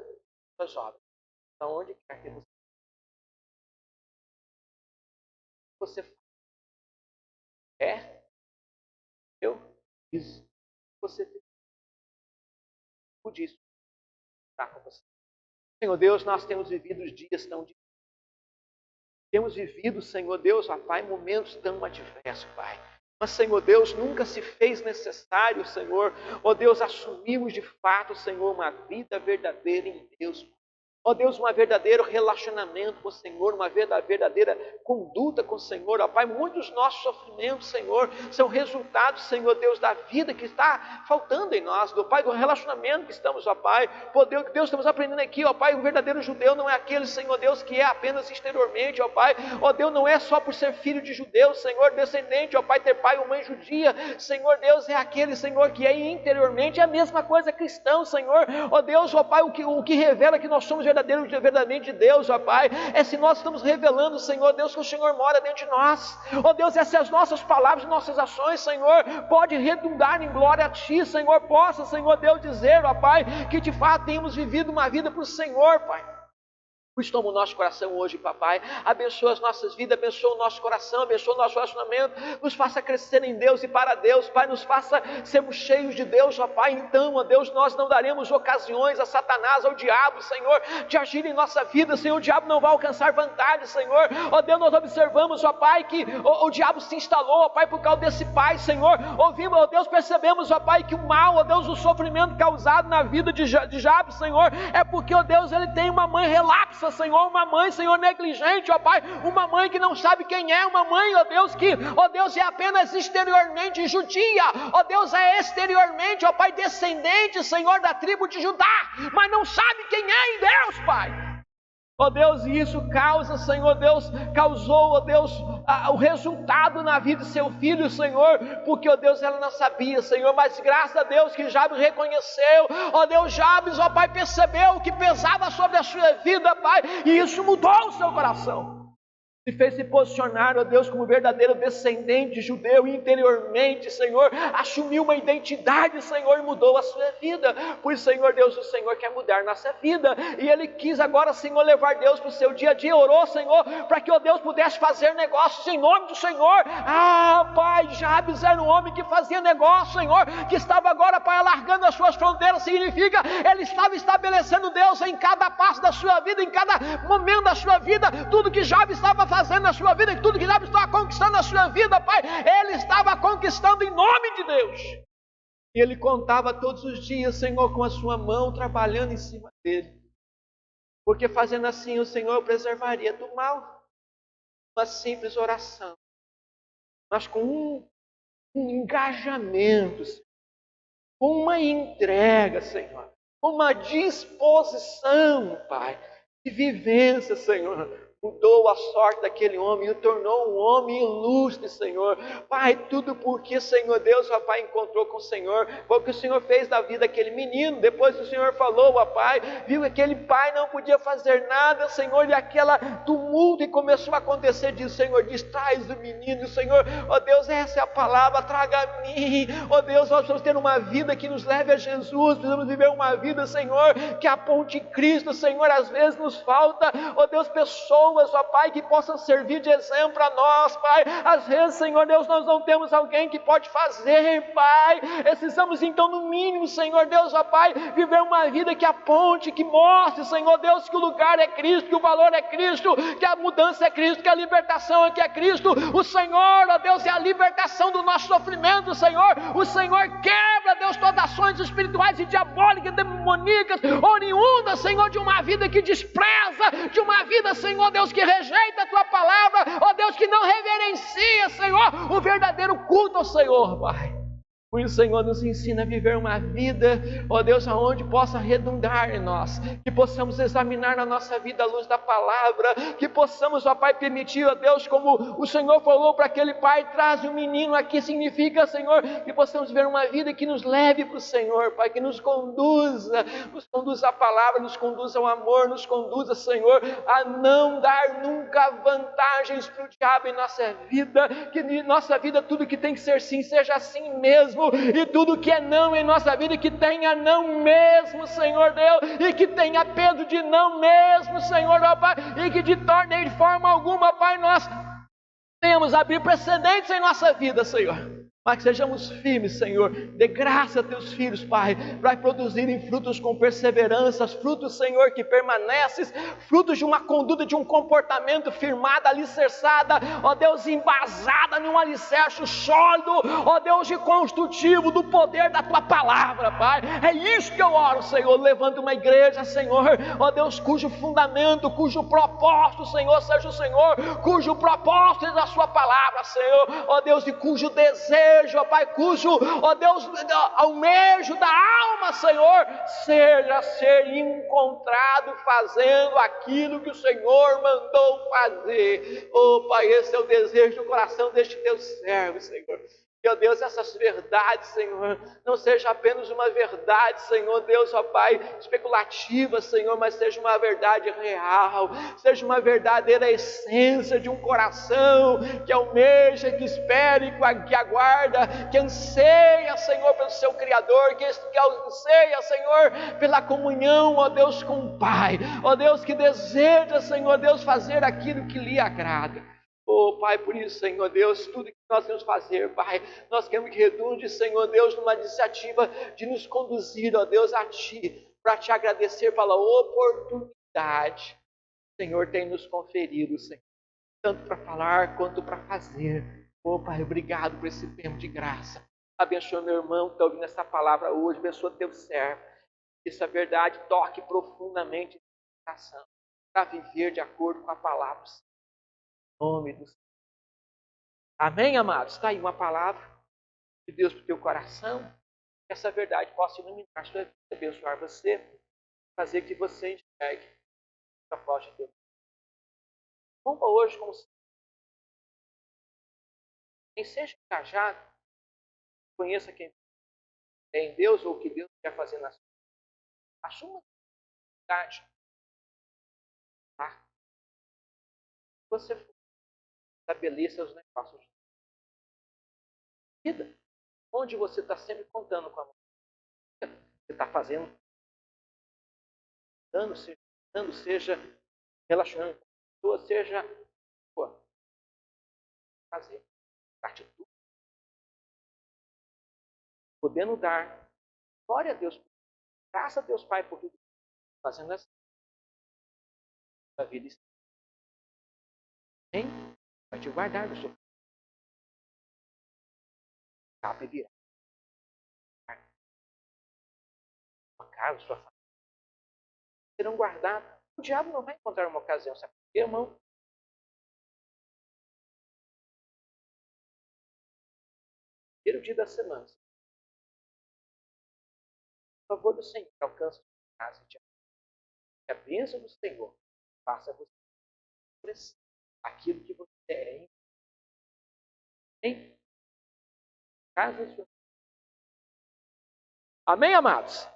das obras, para onde quer que você é. Eu fiz você por isso está com você. Senhor Deus, nós temos vivido os dias tão difíceis. Temos vivido, Senhor Deus, ó Pai, momentos tão adversos, Pai. Mas, Senhor Deus, nunca se fez necessário, Senhor, ó Deus, assumirmos de fato, Senhor, uma vida verdadeira em Deus. Ó Deus, um verdadeiro relacionamento com o Senhor, uma verdadeira conduta com o Senhor. Ó Pai, muitos dos nossos sofrimentos, Senhor, são resultados, Senhor Deus, da vida que está faltando em nós, do Pai, do relacionamento que estamos, ó Pai. Por Deus, estamos aprendendo aqui, ó Pai, o verdadeiro judeu não é aquele, Senhor Deus, que é apenas exteriormente, ó Pai. Ó Deus, não é só por ser filho de judeu, Senhor, descendente, ó Pai, ter pai ou mãe judia. Senhor Deus, é aquele, Senhor, que é interiormente é a mesma coisa cristão, Senhor. Ó Deus, ó Pai, o que revela que nós somos verdadeiramente de Deus, ó Pai, é se nós estamos revelando, Senhor Deus, que o Senhor mora dentro de nós. Ó Deus, essas as nossas palavras, nossas ações, Senhor, pode redundar em glória a Ti, Senhor, possa, Senhor Deus, dizer, ó Pai, que de fato temos vivido uma vida para o Senhor, Pai. Por isso toma o nosso coração hoje, papai. Abençoa as nossas vidas, abençoa o nosso coração, abençoa o nosso relacionamento. Nos faça crescer em Deus e para Deus, Pai. Nos faça sermos cheios de Deus, ó Pai. Então, ó Deus, nós não daremos ocasiões a Satanás, ao diabo, Senhor, de agir em nossa vida, Senhor. O diabo não vai alcançar vantagem, Senhor. Ó Deus, nós observamos, ó Pai, que o diabo se instalou, ó Pai, por causa desse pai, Senhor. Ouvimos, ó Deus, percebemos, ó Pai, que o mal, ó Deus, o sofrimento causado na vida de Jabes, Senhor, é porque, ó Deus, ele tem uma mãe relapsa, Senhor, uma mãe, Senhor, negligente, ó Pai, uma mãe que não sabe quem é, uma mãe, ó Deus, que, ó Deus, é apenas exteriormente judia, ó Deus, é exteriormente, ó Pai, descendente, Senhor, da tribo de Judá, mas não sabe quem é em Deus, Pai. Ó Deus, e isso causa, Senhor Deus, causou, ó Deus, o resultado na vida de seu filho, Senhor, porque, ó Deus, ela não sabia, Senhor, mas graças a Deus que Jabes reconheceu, ó Deus, Jabes, ó Pai, percebeu o que pesava sobre a sua vida, Pai, e isso mudou o seu coração. Se fez se posicionar, ó Deus, como verdadeiro descendente judeu, interiormente, Senhor, assumiu uma identidade, Senhor, e mudou a sua vida. Pois, Senhor Deus, o Senhor quer mudar nossa vida, e Ele quis agora, Senhor, levar Deus para o seu dia a dia, orou, Senhor, para que, ó Deus, pudesse fazer negócios em nome do Senhor. Pai, Jabes era um homem que fazia negócio, Senhor, que estava agora, Pai, alargando as suas fronteiras, significa, ele estava estabelecendo Deus em cada passo da sua vida, em cada momento da sua vida, tudo que Jabes estava fazendo na sua vida, tudo que Jabes estava conquistando na sua vida, Pai, ele estava conquistando em nome de Deus. E ele contava todos os dias, Senhor, com a sua mão trabalhando em cima dele. Porque fazendo assim o Senhor preservaria do mal. Uma simples oração. Mas com um engajamento, Senhor, com uma entrega, Senhor, com uma disposição, Pai, de vivência, Senhor. Mudou a sorte daquele homem e o tornou um homem ilustre, Senhor. Pai, tudo porque, Senhor Deus, ó Pai, encontrou com o Senhor. Foi o que o Senhor fez da vida daquele menino. Depois o Senhor falou, ó Pai, viu que aquele pai não podia fazer nada, Senhor, e aquela tumulto e começou a acontecer disso, Senhor, distraz o menino, Senhor. Ó Deus, essa é a palavra, traga a mim. Ó Deus, nós precisamos ter uma vida que nos leve a Jesus. Precisamos viver uma vida, Senhor, que aponte Cristo, Senhor. Às vezes nos falta, ó Deus, pessoas, pessoas, ó Pai, que possam servir de exemplo para nós, Pai. Às vezes, Senhor Deus, nós não temos alguém que pode fazer, Pai. Precisamos então, no mínimo, Senhor Deus, ó Pai, viver uma vida que aponte, que mostre, Senhor Deus, que o lugar é Cristo, que o valor é Cristo, que a mudança é Cristo, que a libertação aqui é Cristo. O Senhor, ó Deus, é a libertação do nosso sofrimento, Senhor. O Senhor quebra, Deus, todas as ações espirituais e diabólicas, demoníacas, oriundas, Senhor, de uma vida que despreza, de uma vida, Senhor Deus, que rejeita a Tua palavra, ó Deus, que não reverencia, Senhor, o verdadeiro culto ao Senhor, Pai. Por isso, Senhor, nos ensina a viver uma vida, ó Deus, aonde possa redundar em nós, que possamos examinar na nossa vida a luz da palavra, que possamos, ó Pai, permitir, ó Deus, como o Senhor falou para aquele pai, traz um menino aqui, significa, Senhor, que possamos viver uma vida que nos leve para o Senhor, Pai, que nos conduza à palavra, nos conduza ao amor, nos conduza, Senhor, a não dar nunca vantagens para o diabo em nossa vida, que em nossa vida tudo que tem que ser sim, seja assim mesmo, e tudo que é não em nossa vida, que tenha não mesmo, Senhor Deus, e que tenha peso de não mesmo, Senhor, ó Pai, e que de torne de forma alguma, Pai, nós venhamos abrir precedentes em nossa vida, Senhor. Mas que sejamos firmes, Senhor. Dê graça a Teus filhos, Pai, para produzirem frutos com perseverança, frutos, Senhor, que permanecem, frutos de uma conduta, de um comportamento firmado, alicerçada, ó Deus, embasada num alicerce sólido, ó Deus, de construtivo do poder da Tua palavra, Pai. É isso que eu oro, Senhor. Levanta uma igreja, Senhor, ó Deus, cujo fundamento, cujo propósito, Senhor, seja o Senhor, cujo propósito é da Sua palavra, Senhor, ó Deus, e cujo desejo, ó Pai, cujo, ó Deus, almejo da alma, Senhor, seja ser encontrado fazendo aquilo que o Senhor mandou fazer. Ó Pai, esse é o desejo do coração deste Teu servo, Senhor. Que, ó Deus, essas verdades, Senhor, não seja apenas uma verdade, Senhor Deus, ó Pai, especulativa, Senhor, mas seja uma verdade real, seja uma verdadeira essência de um coração que almeja, que espera, que aguarda, que anseia, Senhor, pelo seu Criador, que anseia, Senhor, pela comunhão, ó Deus, com o Pai, ó Deus, que deseja, Senhor Deus, fazer aquilo que lhe agrada. Oh Pai, por isso, Senhor Deus, tudo que nós temos que fazer, Pai, nós queremos que redunde, Senhor Deus, numa iniciativa de nos conduzir, ó Deus, a Ti, para Te agradecer pela oportunidade que o Senhor tem nos conferido, Senhor, tanto para falar quanto para fazer. Oh Pai, obrigado por esse tempo de graça. Abençoa meu irmão que está ouvindo essa palavra hoje, abençoa Teu servo, que essa verdade toque profundamente no coração, para viver de acordo com a palavra, nome do Senhor. Amém, amados? Está aí uma palavra de Deus para o teu coração. Que essa verdade possa iluminar a sua vida, abençoar você, fazer que você enxergue a propósito de Deus. Vamos para hoje como se quem seja engajado, conheça quem é em Deus ou o que Deus quer fazer na sua vida. Assuma a verdade. Tá? Você estabeleça os negócios de vida, onde você está sempre contando com a mão. Você está fazendo, seja relacionando com pessoas, seja fazer atitude, podendo dar glória a Deus, graça a Deus Pai por tudo, fazendo essa vida. Hein? Vai te guardar do seu capa e virar. Sua casa, sua família serão guardados. O diabo não vai encontrar uma ocasião, sabe por quê, irmão? Primeiro dia da semana. Por favor do Senhor, alcance a sua casa. Que a bênção do Senhor faça você expressar aquilo que você é. Em casa sua. Amém, amados?